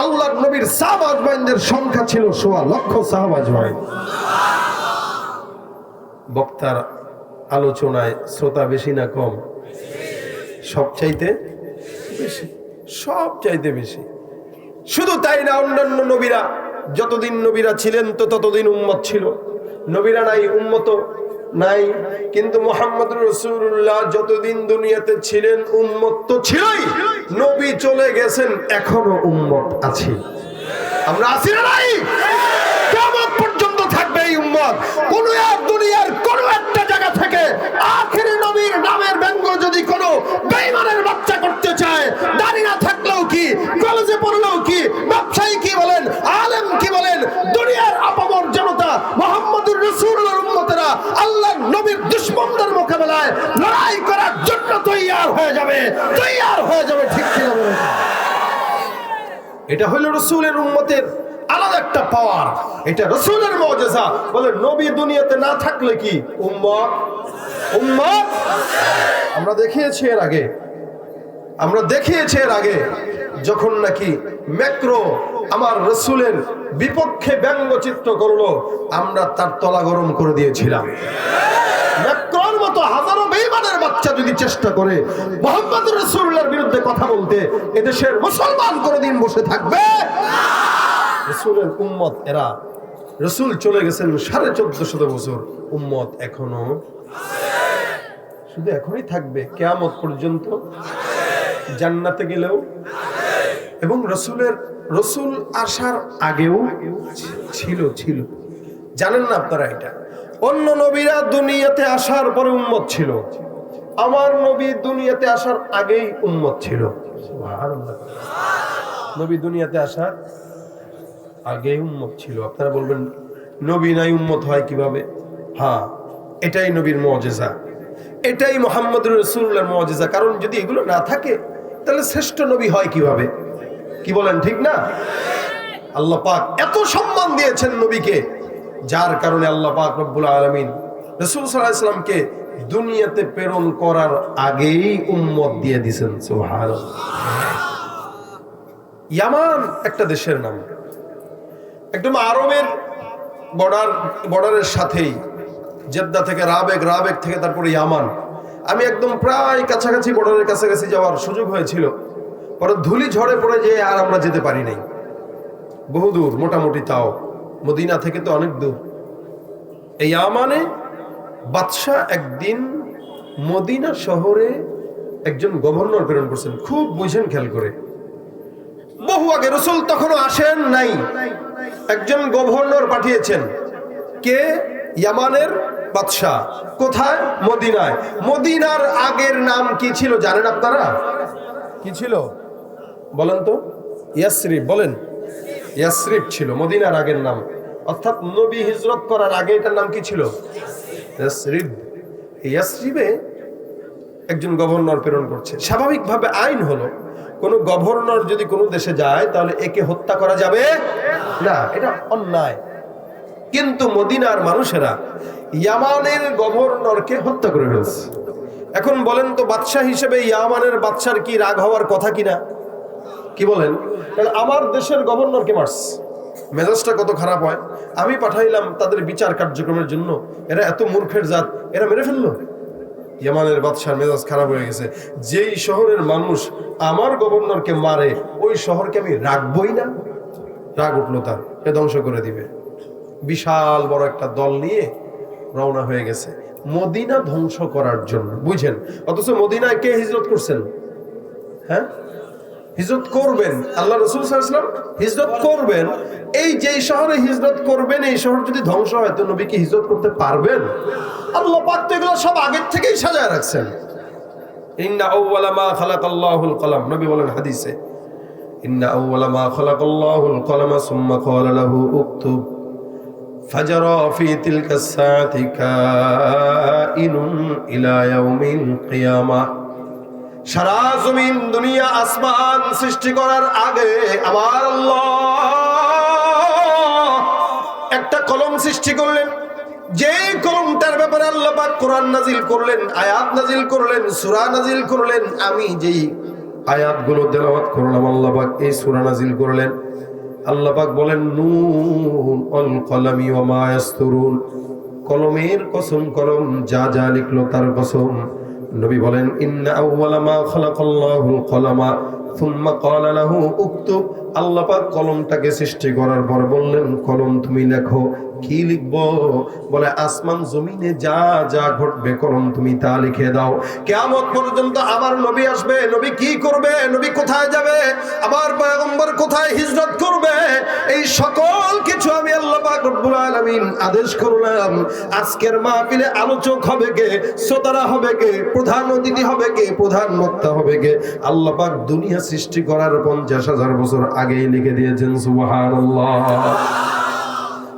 আল্লাহর নবীর সাহাবা আজমাইনদের সংখ্যা ছিল 1.25 লক্ষ সাহাবা আজমাইন। বক্তার আলোচনায় শ্রোতা বেশি না কম? সবচাইতে বেশি, সবচাইতে বেশি। শুধু তাই না, অন্যান্য নবীরা যতদিন নবীরা ছিলেন তো ততদিন উম্মত ছিল। নবীরা নাই, উম্মত নাই। কিন্তু মুহাম্মদুর রাসূলুল্লাহ যতদিন দুনিয়াতে ছিলেন উম্মত তো ছিলই, নবী চলে গেছেন এখনো উম্মত আছে। আমরা আছি না নাই? কিয়ামত পর্যন্ত থাকবে এই উম্মত। কোন এক দুনিয়ার কোন একটা জায়গা থেকে আখেরি নবীর নামের ব্যঙ্গ যদি কোনো বেঈমানের বাচ্চা করতে চায়, দাড়ি না থাকলেও কি, কলেজে পড়লেও কি, ব্যবসায়ী কি বলেন, আলেম কি বলেন, দুনিয়ার আপামর জনতা মুহাম্মদুর রাসূলুল্লাহর উম্মতেরা আল্লাহর নবীর দুশমনদের মোকাবেলায় লড়াই করার জন্য তৈয়ার হয়ে যাবে, তৈয়ার হয়ে যাবে। ঠিক কি না? এটা হলো রাসূলের উম্মতের আলাদা একটা পাওয়ার, এটা রাসূলের মুজিজা। বলে নবী দুনিয়াতে না থাকলে কি উম্মত? উম্মত আমরা দেখিয়েছি এর আগে যখন নাকি ম্যাক্রো আমার রাসূলের বিপক্ষে ব্যঙ্গচিত্র করলো, আমরা তার তলা গরম করে দিয়েছিলাম। ম্যাক্রোর মতো হাজারো বেঈমানের বাচ্চা যদি চেষ্টা করে মুহাম্মদুর রাসূলুল্লাহর বিরুদ্ধে কথা বলতে, এদেশের মুসলমান কোনোদিন বসে থাকবে না। রাসূলের উম্মত এরা, রাসূল চলে গেছেন 1450 বছর, উম্মত এখনো শুধু এখনই থাকবে কিয়ামত পর্যন্ত, জান্নাতে গেলেও। এবং রাসূল আসার আগেও ছিল। জানেন না আপনারা এটা? অন্য নবীরা দুনিয়াতে আসার পরে উম্মত ছিল, আমার নবী দুনিয়াতে আসার আগেই উম্মত ছিল। সুবহানাল্লাহ। নবী দুনিয়াতে আসার আগেই উম্মত ছিল। আপনারা বলবেন নবী নাই উম্মত হয় কিভাবে? হ্যাঁ, এটাই নবীর মুজিজা, এটাই মুহাম্মদুর রাসূলুল্লাহর মুজিজা। কারণ যদি এগুলো না থাকে তাহলে শ্রেষ্ঠ নবী হয় কিভাবে? কি বলেন, ঠিক না? আল্লাহ পাক এত সম্মান দিয়েছেন নবীকে, যার কারণে আল্লাহ পাক রব্বুল আলামিন রাসূল সাল্লাল্লাহু আলাইহি ওয়াসাল্লামকে দুনিয়াতে প্রেরণ করার আগেই উম্মত দিয়ে দিয়েছেন। সুবহানাল্লাহ। ইয়ামান একটা দেশের নাম, একদম আরবের বর্ডারের সাথেই, জেদ্দা থেকে রাবেগ থেকে তারপরে ইয়ামান। আমি একদম প্রায় কাছাকাছি, বর্ডারের কাছাকাছি যাওয়ার সুযোগ হয়েছিল, পরে ধুলি ঝড়ে পড়ে যেয়ে আর আমরা যেতে পারি নাই। বহু দূর, মোটামুটি তাও মদিনা থেকে তো অনেক দূর। এই ইয়ামানে বাদশাহ একদিন মদিনা শহরে একজন গভর্নর প্রেরণ করছেন। খুব বুঝেন, খেয়াল করে, বহু আগে, রাসূল তখনও আসেন নাই, একজন গভর্নর পাঠিয়েছেন। কে? ইয়ামানের বাদশাহ। কোথায়? মদিনায়। মদিনার আগের নাম কি ছিল জানেন আপনারা? কি ছিল বলেন তো? ইয়াসরিব। বলেন, ইয়াসরিব ছিল মদিনার আগের নাম। অর্থাৎ নবী হিজরত করার আগে এটার নাম কি ছিল? ইয়াসরিব। ইয়াসরিবে একজন গভর্নর প্রেরণ করছে। স্বাভাবিকভাবে আইন হলো, কোন গভর্নর যদি কোনো দেশে যায় তাহলে একে হত্যা করা যাবে না, এটা অন্যায়। কিন্তু মদিনার মানুষেরা ইয়ামানের গভর্নরকে হত্যা করে ফেলছে। এখন বলেন তো, বাদশাহ হিসেবে ইয়ামানের বাদশার কি রাগ হওয়ার কথা কিনা? কি বলেন? তাহলে আমার দেশের গভর্নরকে মারছে, মেজাজটা কত খারাপ হয়। আমি পাঠাইলাম তাদের বিচার কার্যক্রমের জন্য, এরা এত মূর্খের জাত, এরা মেরে ফেললো। ইয়ামানের বাদশার মেজাজ খারাপ হয়ে গেছে। যেই শহরের মানুষ আমার গভর্নরকে মারে, ওই শহরকে আমি রাখবই না। রাগ উঠলো তার, এ ধ্বংস করে দিবে। বিশাল বড় একটা দল নিয়ে রওনা হয়ে গেছে মদিনা ধ্বংস করার জন্য। বুঝেন, অথচ মদিনায় কে হিজরত করছেন? হ্যাঁ, হিজরত করবেন আল্লাহ রাসূল সাল্লাল্লাহু আলাইহি ওয়াসাল্লাম, হিজরত করবেন। এই যে শহরে হিজরত করবেন, এই শহর যদি ধ্বংস হয় তো নবী কি হিজরত করতে পারবেন? আল্লাহ পাক তো এগুলো সব আগের থেকেই সাজায় রাখছেন। ইন্না আউওয়ালা মা খালাকাল্লাহুল কলম, নবী বলেন হাদিসে, ইন্না আউওয়ালা মা খালাকাল্লাহুল কলম সুম্মা ক্বালা লাহু উকতুব ফাজারা ফি তিলকা সাআতি কাইনুন ইলা ইয়াউমিল কিয়ামাহ। সারা জমিন দুনিয়া আসমান সৃষ্টি করার আগে আমার আল্লাহ একটা কলম সৃষ্টি করলেন। যে কলমটার ব্যাপারে আল্লাহ পাক কোরআন নাজিল করলেন, আয়াত নাজিল করলেন, সূরা নাজিল করলেন। আমি যেই আয়াতগুলো তেলাওয়াত করলাম, আল্লাহ পাক এই সূরা নাজিল করলেন। আল্লাহ পাক বলেন, নুন ওয়াল কলামি ওয়া মা ইয়াসতুরুন, কলমের কসম, কলম যা যা লিখলো তার কসম। নবী বলেন, ইন্না আউওয়ালা মা খালাকাল্লাহুল কলামা সুম্মা ক্বালা লাহু উকতুব। আল্লাহ পাক কলমটাকে সৃষ্টি করার পর বললেন, কলম তুমি লেখো। কি লিখবো? বলে, আসমান জমিনে যা যা ঘটবে কলম তুমি তা লিখে দাও। কিয়ামত পর্যন্ত আমার নবী আসবে, নবী কি করবে, নবী কোথায় যাবে, আমার পয়গম্বর কোথায় হিজরত করবে, এই সকল কিছু আমি আল্লাহ পাক রব্বুল আলামিন আদেশ করলাম। আজকের মাহফিলে আলোচক হবে কে, শ্রোতারা হবে কে, প্রধান অতিথি হবে কে, প্রধান বক্তা হবে কে, আল্লাহ পাক দুনিয়া সৃষ্টি করার 50,000 বছর আগেই লিখে দিয়েছেন। সুবহানাল্লাহ।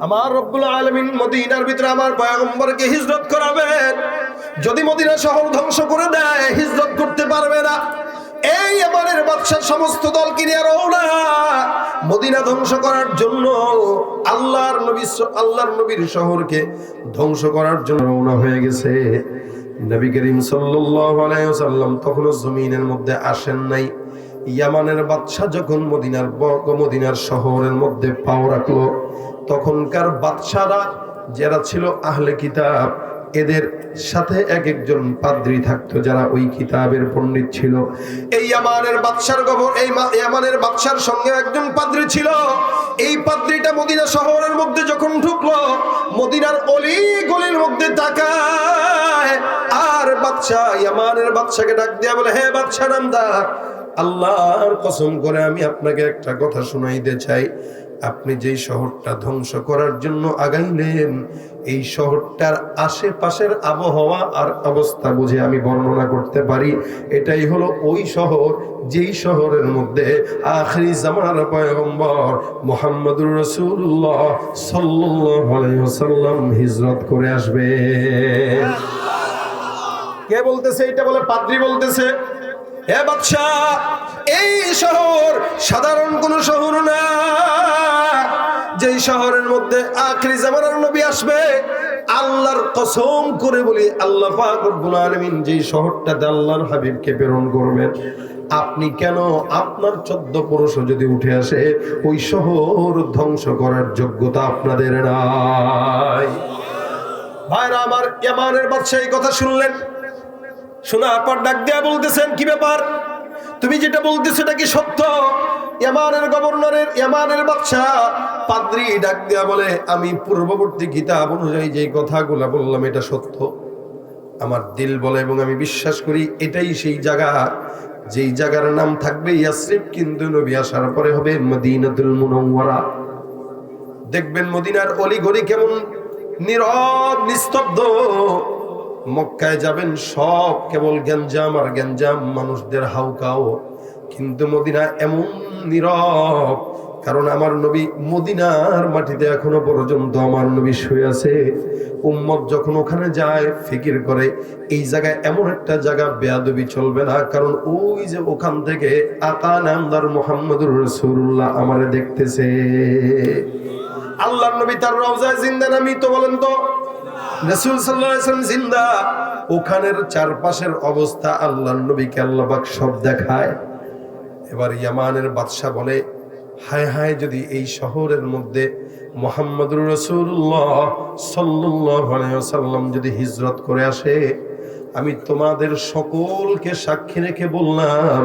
আমার রব্বুল আলামিন মদিনার ভিতরে আমার পয়গম্বরকে হিজরত করাবেন। যদি মদিনা শহর ধ্বংস করে দেয়, হিজরত করতে পারবে না। এই আমাদের বাদশার সমস্ত দলকে নিয়ে রওনা মদিনা ধ্বংস করার জন্য, আল্লাহর নবীর শহরকে ধ্বংস করার জন্য রওনা হয়ে গেছে। নবী করিম সাল্লাল্লাহু আলাইহি ওয়াসাল্লাম তখনও জমিনের মধ্যে আসেন নাই। ইয়ামানের বাদশা যখন মদিনার শহরের মধ্যে পাও রাখলো, তখনকার বাদশারা যারা ছিল আহলে কিতাব, এদের সাথে এক একজন পাদ্রী থাকতো যারা ওই কিতাবের পণ্ডিত ছিল। এই ইয়ামানের বাদশার সঙ্গে একজন পাদ্রী ছিল। এই পাদ্রীটা মদিনা শহরের মধ্যে যখন ঢুকলো, মদিনার অলি গলির মধ্যে তাকায় আর ইয়ামানের বাদশাকে ডাক দিয়া বলে, হে বাদশা নামদার, আল্লাহর কসম করে আমি আপনাকে একটা কথা শুনাইতে চাই। আপনি যেই শহরটা ধ্বংস করার জন্য আগাইলেন, এই শহরটার আশেপাশের আবহাওয়া আর অবস্থা বুঝে আমি বর্ণনা করতে পারি। এটাই হলো ওই শহর যেই শহরের মধ্যে আখিরি জামানার পয়গম্বর মুহাম্মদুর রাসূলুল্লাহ সাল্লাল্লাহু আলাইহি ওয়াসাল্লাম হিজরত করে আসবে। কে বলতেছে এটা? বলে পাদ্রী বলতেছে, হে বাদশা, এই শহর সাধারণ কোন শহর না। যেই শহরের মধ্যে আখিরি জামানার নবী আসবে, আল্লাহর কসম করে বলি, আল্লাহ পাক রব্বুল আলামিন যেই শহরটাতে আল্লাহর হাবিবকে প্রেরণ করবেন, আপনি কেন, আপনার 14 পুরুষ যদি উঠে আসে, ওই শহর ধ্বংস করার যোগ্যতা আপনাদের নাই। ভাইরা আমার, ইয়ামানের বাদশা এই কথা শুনলেন। শোনার পর ডাক দিয়া বলতেছেন, কি ব্যাপার, তুমি যেটা বলতেছো এটা কি সত্য? ইয়ামানের বাদশা পাদ্রী ডাক দেয়া বলে, আমি পূর্ববর্তী কিতাব অনুযায়ী যে কথাগুলো বললাম এটা সত্য। আমার দিল বলে এবং আমি বিশ্বাস করি এটাই সেই জায়গা যেই জায়গার নাম থাকবে ইয়াসরিব, কিন্তু নবী আসার পরে হবে মদিনাতুল মুনাওয়ারা। দেখবেন মদিনার অলিগলি কেমন নীরব নিস্তব্ধ। মক্কায় যাবেন সব কেবল গ্যাঞ্জাম আর গ্যাঞ্জাম, মানুষদের হাউকাও। কিন্তু মদিনা এমন নীরব, কারণ আমার নবী মদিনার মাটিতে এখনো পর্যন্ত আমার নবী শুয়ে আছে। উম্মত যখন ওখানে যায় ফিকির করে এই জায়গায় এমন একটা জায়গা বেয়াদবি চলবে না, কারণ ওই যে ওখান থেকে আকা নামদার মুহাম্মদুর রাসূলুল্লাহ আমারে দেখতেছে। আল্লাহর নবী তার রওজায় জিন্দা না মৃত বলেন তো? রাসূল সাল্লাল্লাহু আলাইহি ওয়াসাল্লাম জিন্দা। ওখানের চারপাশের অবস্থা আল্লাহর নবীকে আল্লাহ পাক সব দেখায়। এবার ইয়ামানের বাদশা বলে, হায় হায়, যদি এই শহরের মধ্যে মুহাম্মদুর রাসূলুল্লাহ সাল্লাল্লাহু আলাইহি ওয়াসাল্লাম যদি হিজরত করে আসে, আমি তোমাদের সকলকে সাক্ষী রেখে বললাম,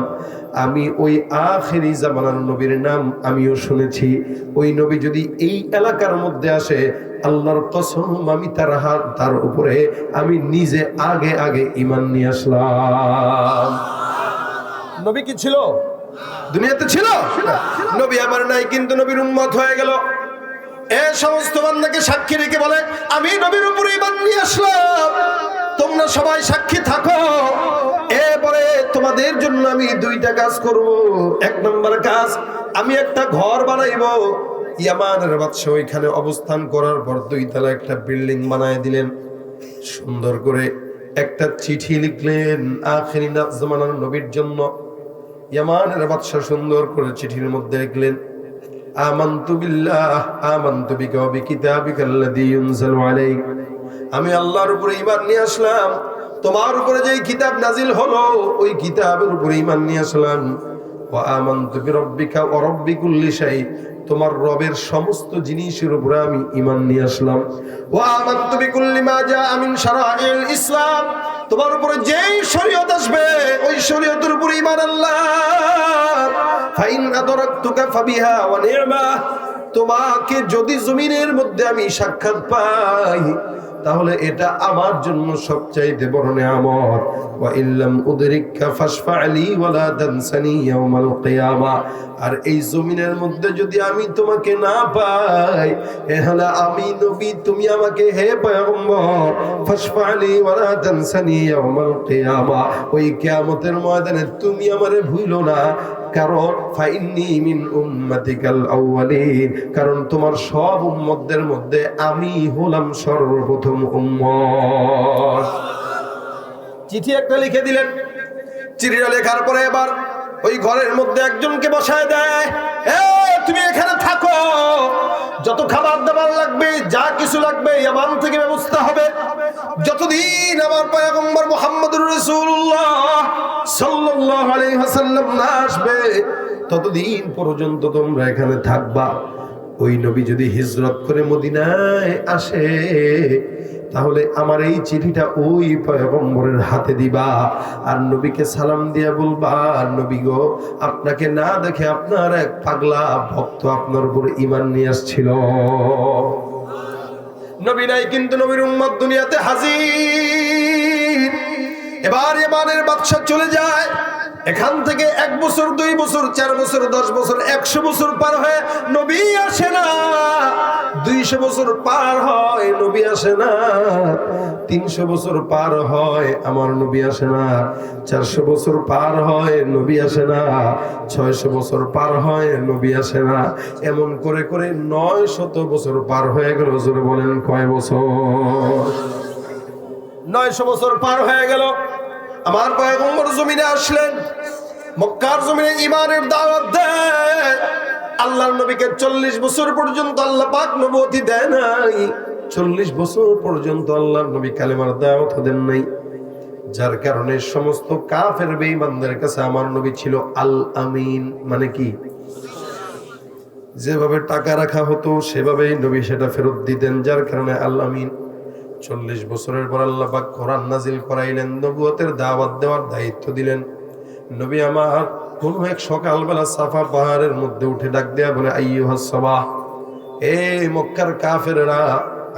আমি ওই আখেরি জামানার নবীর নাম আমিও শুনেছি। ওই নবী যদি এই এলাকার মধ্যে আসে, আল্লাহর কসম আমি তার উপরে আমি নিজে আগে আগে ঈমান নিয়ে আসলাম। নবী কি ছিল? দুনিয়াতে ছিল? নবী আমার নাই, কিন্তু নবীর উম্মত হয়ে গেল। এ সমস্ত বান্দাকে সাক্ষী রেখে বলে, আমি নবীর উপরে ঈমান নিয়ে আসলাম, তোমরা সবাই সাক্ষী থাকো। এরপরে তোমাদের জন্য আমি দুইটা কাজ করব। এক নম্বর কাজ, আমি একটা ঘর বানাইব। ইয়ামানের বাদশা ওইখানে অবস্থান করার পর 2 তলা একটা বিল্ডিং বানায় দিলেন। সুন্দর করে একটা চিঠি লিখলেন আখিরি জামানার নবীর জন্য। ইয়ামানের বাদশা সুন্দর করে চিঠির মধ্যে লিখলেন, আমানতু বিল্লাহ আমানতু বিকা ওয়া বিকিতাবিকাল্লাযী ইউনজালু আলাইক। আমি আল্লাহর উপরে ঈমান নিয়ে আসলাম, তোমার উপরে যেই কিতাব নাজিল হলো ওই কিতাবের উপরে ঈমান নিয়ে আসলাম। ওয়া আমানতু বিরাব্বিকা ওয়া রাব্বি কুল্লি শাই, তোমার রবের সমস্ত জিনিসের উপরে আমি ঈমান নিয়ে আসলাম। ওয়া আমানতু বিকুল্লি মা জাআ মিন শারাইল ইসলাম, তোমার উপরে যেই শরীয়ত আসবে ওই শরীয়তের উপরে ঈমান আল্লাহ। ফাইন আদরাকতুকা ফাবিহা ওয়া নি'মা, তোমাকে যদি জমিনের মধ্যে আমি সাক্ষাৎ পাই তাহলে এটা আমার জন্য সবচাইতে বড় নিয়ামত। ওয়া ইল্লাম উদরিকা ফাশফা'লি ওয়া লা তানসানি ইয়াউমাল কিয়ামা, আর এই জমিনের মধ্যে যদি আমি তোমাকে না পাই, তাহলে আমি নবী, তুমি আমাকে হে পয়গম্বর ফাশফা'লি ওয়া লা তানসানি ইয়াউমাল কিয়ামা, ওই কিয়ামতের ময়দানে তুমি আমারে ভুলো না। কারণ ফাইন্নি মিন উম্মাতিকাল আউয়ালিন, কারণ তোমার সব উম্মতদের মধ্যে আমি হলাম সর্বপ্রথম উম্মত। চিঠি একটা লিখে দিলেন। চিঠিটা লেখার পরে এবার ওই ঘরের মধ্যে একজনকে বসায় দেয়, তুমি এখানে থাকো, যত খাবার দাবার লাগবে যা কিছু লাগবে ইয়ামান থেকে ব্যবস্থা হবে। যতদিন আমার পয়গম্বর মুহাম্মদুর রাসূলুল্লাহ সাল্লাল্লাহু আলাইহি ওয়াসাল্লাম না আসবে ততদিন পর্যন্ত তোমরা এখানে থাকবা। ওই নবী যদি হিজরত করে মদিনায় আসে তাহলে আমার এই চিঠিটা ওই পয়গম্বরের হাতে দিবা, আর নবীকে সালাম দিয়া বলবা, নবী গো, আপনাকে না দেখে আপনার এক পাগলা ভক্ত আপনার উপর ঈমান নিয়ে আসছিল। নবী নাই, কিন্তু নবীর উম্মত দুনিয়াতে হাজির। এবার ইয়ামানের বাদশা চলে যায়। এখান থেকে 1 বছর 2 বছর 4 বছর 10 বছর 100 বছর পার হয়ে নবী আসে না। 200 বছর পার হয় নবী আসে না। 300 বছর পার হয় আমার নবী আসে না। 400 বছর পার হয় নবী আসে না। 600 বছর পার হয় নবী আসে না। এমন করে করে 900 বছর পার হয়ে গেল। জোরে বলেন কয় বছর? 900 বছর পার হয়ে গেল। আমার পয়গম্বর জমিনে আসলেন, মক্কার জমিনে ঈমানের দাওয়াত দেয়। আল্লাহর নবীকে 40 বছর পর্যন্ত আল্লাহ পাক নবুয়তি দেয় নাই। 40 বছর পর্যন্ত আল্লাহর নবী কালেমার দাওয়াত দেন নাই, যার কারণে সমস্ত কাফের বেঈমানদের কাছে আমার নবী ছিল আল আমিন। মানে কি? যেভাবে টাকা রাখা হতো সেভাবেই নবী সেটা ফেরত দিতেন, যার কারণে আল আমিন। 40 বছরের পর আল্লাহ পাক কোরআন নাজিল করাইলেন, নবুয়তের দাওয়াত দেওয়ার দায়িত্ব দিলেন। নবী আমার কোন এক সকালবেলা সাফা পাহাড়ের মধ্যে উঠে ডাক দেয়া বলে, আইয়ুহাস সাবাহ, এ মক্কার কাফেররা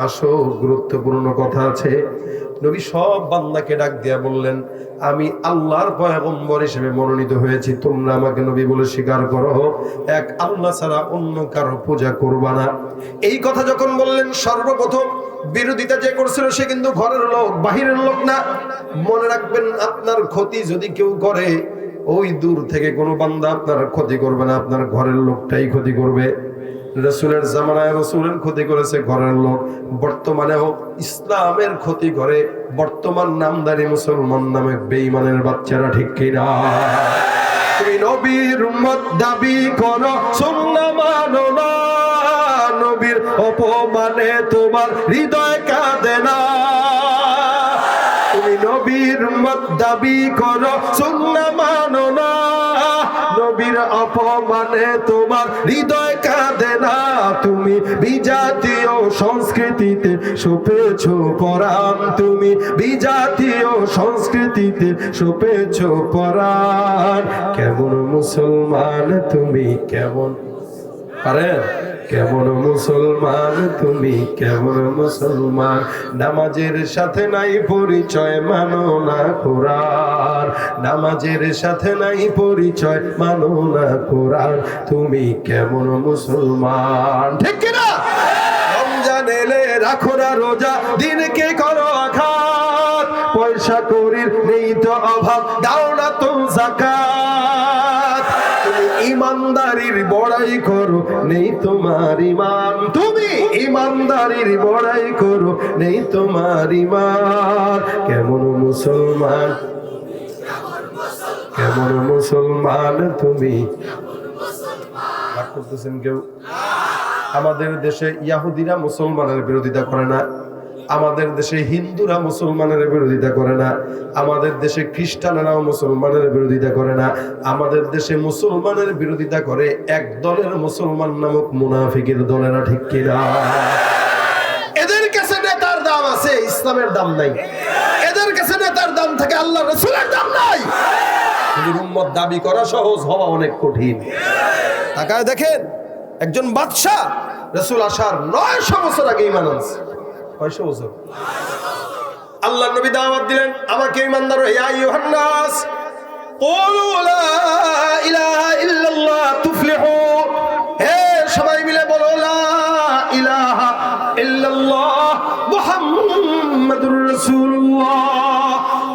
আসো, গুরুত্বপূর্ণ কথা আছে। নবী সব বান্দাকে ডাক দিয়া বললেন, আমি আল্লাহর পয়গম্বর হিসেবে মনোনীত হয়েছি, তোমরা আমাকে নবী বলে স্বীকার করো, এক আল্লাহ ছাড়া অন্য কারো পূজা করবা না। এই কথা যখন বললেন, সর্বপ্রথম বিরোধিতা যে করছিল সে কিন্তু ঘরের লোক, বাহিরের লোক না। মনে রাখবেন, আপনার ক্ষতি যদি কেউ করে, ওই দূর থেকে কোনো বান্দা আপনার ক্ষতি করবে না, আপনার ঘরের লোকটাই ক্ষতি করবে। রাসূলের জামানায় রাসূলের ক্ষতি করেছে ঘরের লোক, বর্তমানেও ইসলামের ক্ষতি করে বর্তমান নামদারি মুসলমান নামে বেঈমানের বাচ্চারা, ঠিক কিনা? তুমি নবীর উম্মত দাবি করো, সুন্নাহ মানো না, নবীর অপমানে তোমার হৃদয় কাঁদে না। তুমি নবীর উম্মত দাবি করো, সুন্নাহ মানো না, নবীর অপমানে তোমার হৃদয় কাঁদে না। তুমি বিজাতীয় সংস্কৃতিতে সপেছ পরাণ, তুমি বিজাতীয় সংস্কৃতিতে সপেছ পরাণ। কেমন মুসলমান তুমি, কেমন আরে কেমন মুসলমান তুমি, কেমন মুসলমান? নামাজের সাথে নাই পরিচয়, মানো না কোরআন, নামাজের সাথে নাই পরিচয়, মানো না কোরআন। তুমি কেমন মুসলমান, ঠিক কিনা? রমজান এলে রাখো না রোজা, দিনকে করো আঘাত, পয়সা করির নেই তো অভাব, দাও না তো যাকাত। তুমি ইমানদারির বড়াই করো, নেই তোমার ইমান, তুমি ইমানদারির বড়াই করো, নেই তোমার ইমান। কেমন মুসলমান, কেমন মুসলমান তুমি? রাগ করতেছেন কেউ? আমাদের দেশে ইহুদিরা মুসলমানের বিরোধিতা করে না, আমাদের দেশে হিন্দুরা মুসলমানের বিরোধিতা করে না, আমাদের দেশে খ্রিস্টানেরাও মুসলমানের বিরোধিতা করে না, আমাদের দেশে মুসলমানের বিরোধিতা করে এক দলের মুসলমান নামক মুনাফিকের দলেরা, ঠিক কিনা? এদের কাছে নেতার দাম আছে, ইসলামের দাম নাই। এদের কাছে নেতার দাম থাকে, আল্লাহ রাসূলের দাম নাই। নবীর উম্মত দাবি করা সহজ, হওয়া অনেক কঠিন। তাকায় দেখেন, একজন বাদশা রাসূল আসার 900 বছর আগে ঈমান আনছে। 900 বছর আল্লাহ নবী দাওয়াত দিলেন, আমাকে ঈমানদার, ইয়া আইয়ুহান নাস কুলু লা ইলাহা ইল্লাল্লাহ তুফলিহু। হে সবাই মিলে বলো, লা ইলাহা ইল্লাল্লাহ মুহাম্মাদুর রাসূলুল্লাহ।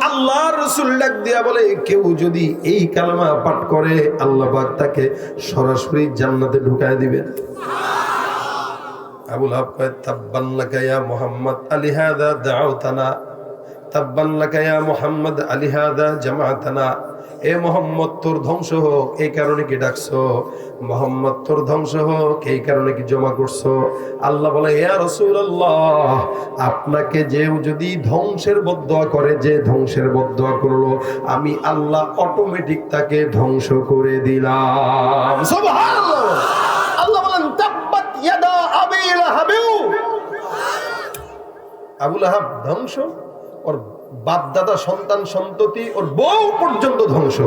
আল্লাহর রাসূল ডাক দিয়া বলে, কেউ যদি এই কালেমা পাঠ করে, আল্লাহ পাক তাকে সরাসরি জান্নাতে ঢুকায় দিবেন। আবু লাহাব কয়, তাব্বান লাকা ইয়া মুহাম্মদ আলিহাযা দাউতানা, তাব্বান লাকা ইয়া মুহাম্মদ আলিহাযা জামাআতানা। এ মুহাম্মদ, তোর ধ্বংস হোক, এই কারণে কি ডাকছো? মুহাম্মদ, তোর ধ্বংস হোক, এই কারণে কি জমা করছো? আল্লাহ বলে, ইয়া রাসূলুল্লাহ, আপনাকে যে যদি ধ্বংসের বদদোয়া করে, যে ধ্বংসের বদদোয়া করলো, আমি আল্লাহ অটোমেটিক তাকে ধ্বংস করে দিলাম। সুবহানাল্লাহ। আল্লাহ বলেন, তাব্বাত ইয়াদা আবি লাহাব। আবু লাহাব ধ্বংস, ওর বাপ দাদা সন্তান সন্ততি ওর বউ পর্যন্ত ধ্বংস।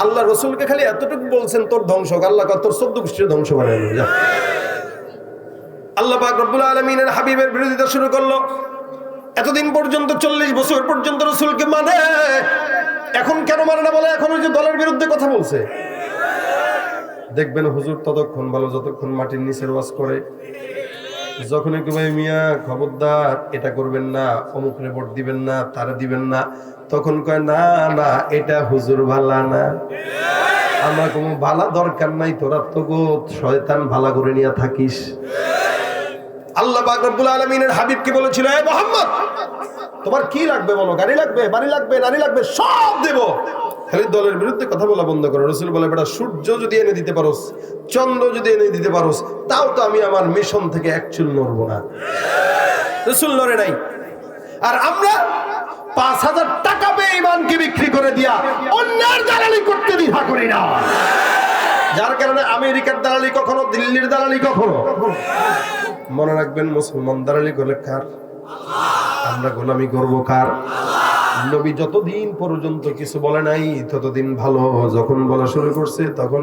আল্লাহ রসুলকে খালি এতটুকু বলছেন, তোর ধ্বংস, আল্লাহ তোর 14 গোষ্ঠীর ধ্বংস বানায়। আল্লাহ পাক রব্বুল আলামিনের হাবিবের বিরোধিতা শুরু করলো। এতদিন পর্যন্ত 40 বছর পর্যন্ত রসুলকে মানে, এখন কেন মানে না বলে? এখন ওই যে দলের বিরুদ্ধে কথা বলছে। দেখবেন হুজুর ততক্ষণ ভালো যতক্ষণ মাটির নিচের ওয়াজ করে। যখন একটু ভাই মিয়া খবরদার, এটা করবেন না, অমুক রিপোর্ট দিবেন না, তারা দিবেন না, তখন কয় না না, এটা হুজুর ভালা না, আমরা কোনো ভালা দরকার নাই, তোরা তো গো শয়তান ভালা করে নিয়ে থাকিস। আল্লাহ পাক রব্বুল আলামিনের হাবিবকে বলেছিল, এ মুহাম্মদ, তোমার কি লাগবে বলো? গাড়ি লাগবে, বাড়ি লাগবে, নারী লাগবে, সব দেব, খালি দলের বিরুদ্ধে কথা বলা বন্ধ করো। রাসূল বলে, বেটা সূর্য যদি এনে দিতে পারোস, চন্দ্র যদি এনে দিতে পারোস, তাও তো আমি আমার মিশন থেকে এক চুল নড়ব না। রাসূল নড়ে নাই। আর আমরা 5000 টাকা পেয়ে ঈমানকে বিক্রি করে দিয়া অন্যের দালালি করতে দ্বিধা করি না। যার কারণে আমেরিকার দালালি কখনো, দিল্লির দালালি কখনো। মনে রাখবেন, মুসলমান দালালি করলে কার? আমরা গোলামি করবো কার? নবী যতদিন পর্যন্ত কিছু বলে নাই ততদিন ভালো, যখন বলা শুরু করছে তখন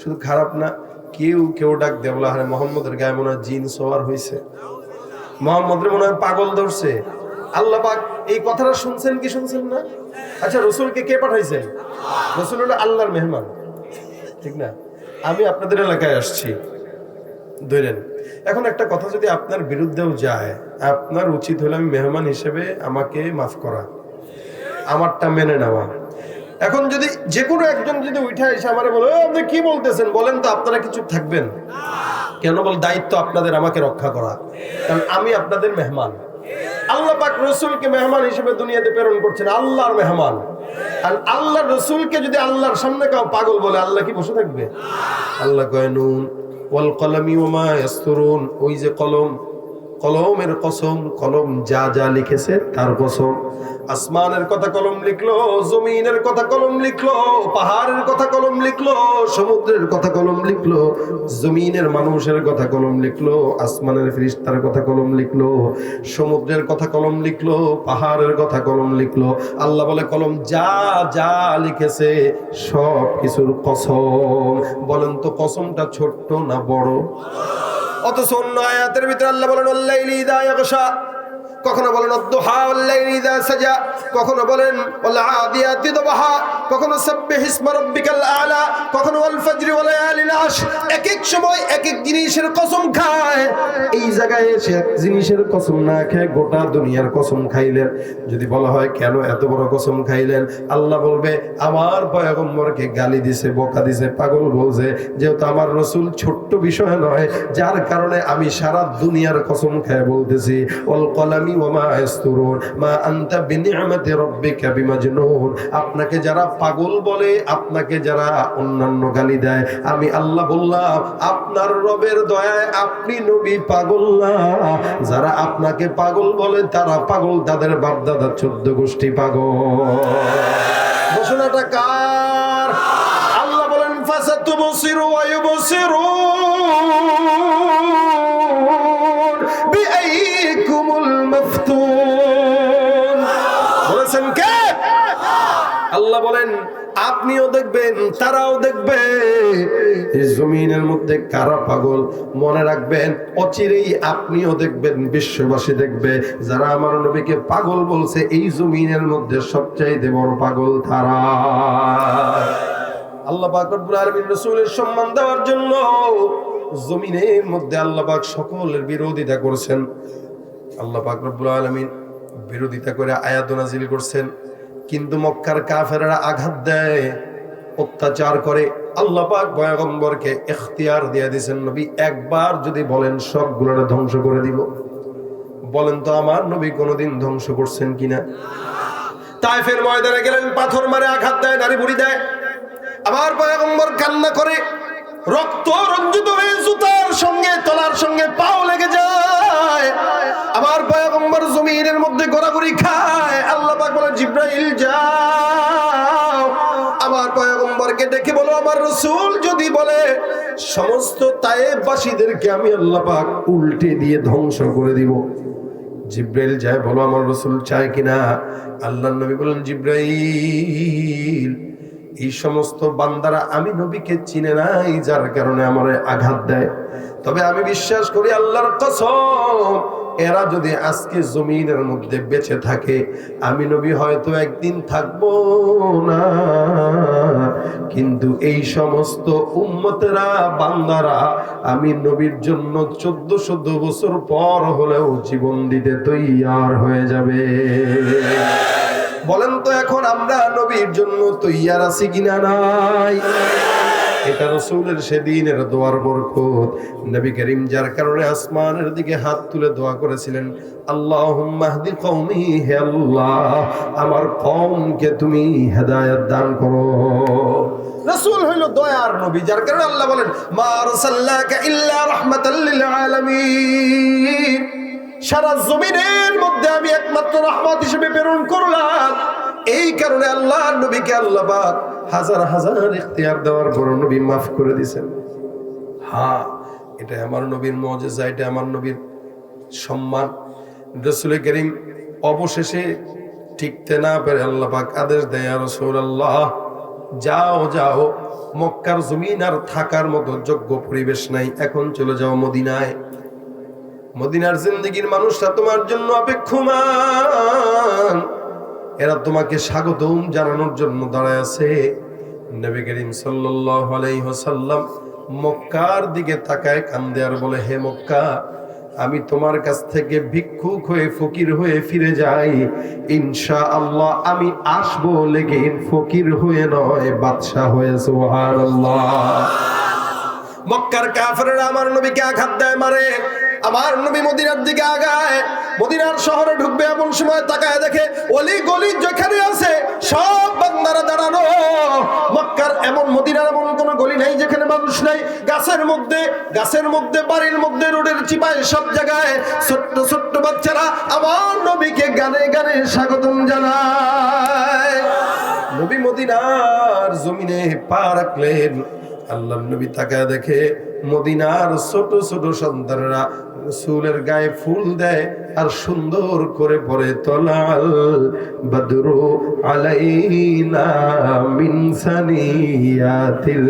শুধু খারাপ না, কেউ কেউ ডাক দিয়ে বলে, আরে মোহাম্মদের গায়ে মনে হয় জিন সওয়ার হয়েছে, মোহাম্মদের মনে হয় পাগল ধরছে। আল্লাহ পাক এই কথাটা শুনছেন কি শুনছেন না? আচ্ছা, রসুলকে কে পাঠাইছেন? রসুল হলো আল্লাহর মেহমান, ঠিক না? আমি আপনাদের এলাকায় আসছি ধরেন, এখন একটা কথা যদি আপনার বিরুদ্ধেও যায়, আপনার উচিত হলো আমি মেহমান হিসেবে আমাকে মাফ করা, আমারটা মেনে নেওয়া। এখন যদি যে কোনো একজন যদি উঠে এসে আমারে বলে, আপনি কি বলতেছেন, বলেন তো আপনারা কিছু থাকবেন কেন? বল, দায়িত্ব আপনাদের আমাকে রক্ষা করা, কারণ আমি আপনাদের মেহমান। আল্লাহ পাক রসুলকে মেহমান হিসেবে দুনিয়াতে প্রেরণ করছেন, আল্লাহর মেহমান। আর আল্লাহ রসুলকে যদি আল্লাহর সামনে কাউ পাগল বলে, আল্লাহ কি বসে থাকবে? আল্লাহ কয় নুন ওয়াল কলামি ওয়া মা ইয়াসতুরুন, ওই যে কলম, কলমের কসম, কলম যা যা লিখেছে তার কসম। আসমানের কথা কলম লিখলো, জমিনের কথা কলম লিখলো, পাহাড়ের কথা কলম লিখলো, সমুদ্রের কথা কলম লিখলো, জমিনের মানুষের কথা কলম লিখলো, আসমানের ফেরেশতার কথা কলম লিখলো, সমুদ্রের কথা কলম লিখলো, পাহাড়ের কথা কলম লিখলো। আল্লাহ বলে কলম যা যা লিখেছে সব কিছুর কসম। বলেন তো কসমটা ছোট্ট না বড়? অথচ অন্য আয়াতের ভিতরে আল্লাহ বলেন আল্লাইলি ইযা ইয়াগশা, কখনো বলেন আদ-দুহা ওয়াল-লাইলি ইযা সাজা, কখনো বলেন ওয়াল আদিয়াতি দবহা, কখনো সাব্বিহ ইসমা রাব্বিকাল আ'লা, কখনো ওয়াল ফাজরি ওয়া লায়ালিন আশর। এক এক সময় এক এক জিনিসের কসম খায়। এই জায়গায় এসে এক জিনিসের কসম না খেয়ে গোটা দুনিয়ার কসম খাইলেন। যদি বলা হয় কেন এত বড় কসম খাইলেন, আল্লাহ বলবে আমার পয়গম্বরকে গালি দিছে, বকা দিছে, পাগল বলছে, যেহেতু আমার রাসূল ছোট্ট বিষয় নয়, যার কারণে আমি সারা দুনিয়ার কসম খেয়ে বলতেছি ওয়াল কলামি ওয়া মা ইয়াসতুরুন মা আনতা বিনি'মাতি রাব্বিকা বিমাজনুন। আপনাকে যারা পাগল বলে, আপনাকে যারা অন্যান্য গালি দেয়, আমি আল্লাহ বললাম আপনার রবের দয়ায় আপনি নবী পাগল না। যারা আপনাকে পাগল বলে তারা পাগল, তাদের বাপ দাদা 14 গোষ্ঠী পাগল। ঘোষণাটা কার? আল্লাহ বলেন ফাসাতুবসিরু ওয়া ইউবসিরুন বিআইকুমুল মাফতুন। বলেছেন কে? আল্লাহ বলেন আপনিও দেখবেন, তারাও দেখবে। এই জমিনের মধ্যে কারা পাগল মনে রাখবেন, অচিরেই আপনিও দেখবেন, বিশ্ববাসী দেখবে। যারা আমার নবীকে পাগল বলছে, এই জমিনের মধ্যে সবচাইতে বড় পাগল তারা। আল্লাহ পাক রব্বুল আলামিন রাসূলের সম্মান দেওয়ার জন্য জমিনের মধ্যে আল্লাহ পাক সকলের বিরোধিতা করেছেন। আল্লাহ পাক রব্বুল আলামিন বিরোধিতা করে আয়াত নাযিল করছেন, কিন্তু মক্কার কাফেররা আঘাত দেয়, অত্যাচার করে। আল্লাহ পাক পয়গম্বরকে ইখতিয়ার দিয়ে দিয়েছেন, নবী একবার যদি বলেন সবগুলোর ধ্বংস করে দিব। বলেন তো আমার নবী কোনোদিন ধ্বংস করছেন কিনা? তায়েফের ময়দানে গেলেন, পাথর মারে, আঘাত দেয়, নারী বুড়ি দেয়। আমার পয়গম্বর কান্না করে, রক্ত রঞ্জিত হয়ে জুতার সঙ্গে তলার সঙ্গে পাও লেগে যায়। আমার পয়গম্বর জমিনের মধ্যে গড়াগড়ি খায়। আল্লাহ পাক বলে জিব্রাইল যাও, আমার পয়গম্বরকে ডেকে বলো আমার রাসূল যদি বলে সমস্ত তায়েফবাসীদেরকে আমি আল্লাহ পাক উল্টে দিয়ে ধ্বংস করে দিব। জিব্রাইল যায়, বলো আমার রাসূল চায় কিনা? আল্লাহর নবী বলেন জিব্রাইল, এই সমস্ত বান্দারা আমি নবীকে চিনে নাই, যার কারণে আমারে আঘাত দেয়। তবে আমি বিশ্বাস করি আল্লাহর কসম, এরা যদি আজকে জমিনের মধ্যে বেঁচে থাকে, আমি নবী হয়তো একদিন থাকবো না, কিন্তু এই সমস্ত উম্মতেরা, বান্দারা আমি নবীর জন্য 1400 বছর পর হলেও জীবন দিতে তৈয়ার হয়ে যাবে। বলেন তো এখন আমরা নবীর জন্য তৈয়ার আছি কিনা? নাই। এটা রাসূলের সেদিনের দোয়ার বরকত। নবী করিম যার কারণে আসমানের দিকে হাত তুলে দোয়া করেছিলেন, আল্লাহুম্মা হদি কওমি, হে আল্লাহ আমার কওমকে তুমি হেদায়েত দান করো। রাসূল হইল দয়ার নবী, যার কারণে আল্লাহ বলেন মা আরসালনাকা ইল্লা রাহমাতাল লিল আলামিন। সারা জমিনের মধ্যে আমি একমাত্র রহমত হিসেবে প্রেরণ করলাম। এই কারণে আল্লাহর নবীকে আল্লাহ পাক হাজার হাজার ইখতিয়ার দেওয়ার পর নবী মাফ করে দিয়েছেন। হ্যাঁ, এটা আমার নবীর মুজিজা, এটা আমার নবীর সম্মান। রাসূল করিম অবশেষে টিকতে না পেরে আল্লাহ পাক আদেশ দেয়, ইয়া রাসূলুল্লাহ যাও যাও, মক্কার জমিন আর থাকার মতো যোগ্য পরিবেশ নাই, এখন চলে যাও মদিনায়। মদিনার জিন্দেগির মানুষরা তোমার জন্য অপেক্ষমান, এরা তোমাকে স্বাগতম জানানোর জন্য দাঁড়ায় আছে। নবী করিম সাল্লাল্লাহু আলাইহি ওয়াসাল্লাম মক্কার দিকে তাকায় কান্দে আর বলে, হে মক্কা, আমি তোমার কাছ থেকে ভিক্ষুক হয়ে ফকির হয়ে ফিরে যাই, ইনশাআল্লাহ আমি আসবো, লেকিন ফকির হয়ে নয়, বাদশা হয়ে। সুবহানাল্লাহ। মক্কার কাফেররা আমার নবীকে আঘাত দেয়, মারে। আমার নবী মদিনার দিকে আগায়, মদিনার শহরে ঢুকবে এমন সময় তাকায় দেখে অলি গলি যেখানে আছে সব বান্দারা দাঁড়ানো। মক্কার এমন, মদিনার এমন কোন গলি নাই যেখানে মানুষ নাই। গাছের মধ্যে বাড়ির মধ্যে, রোডের চিপায়, সব জায়গায় ছোট্ট ছোট্ট বাচ্চারা আমার নবীকে গানে গানে স্বাগতম জানায়। নবী মদিনার জমিনে পা রাখলেন, আল্লাহ নবী তাকায় দেখে মদিনার ছোট ছোট সন্তানরা রাসূলের গায়ে ফুল দেয় আর সুন্দর করে পড়ে, তলাল বদরু আলাইনা মিন সানিয়াতিল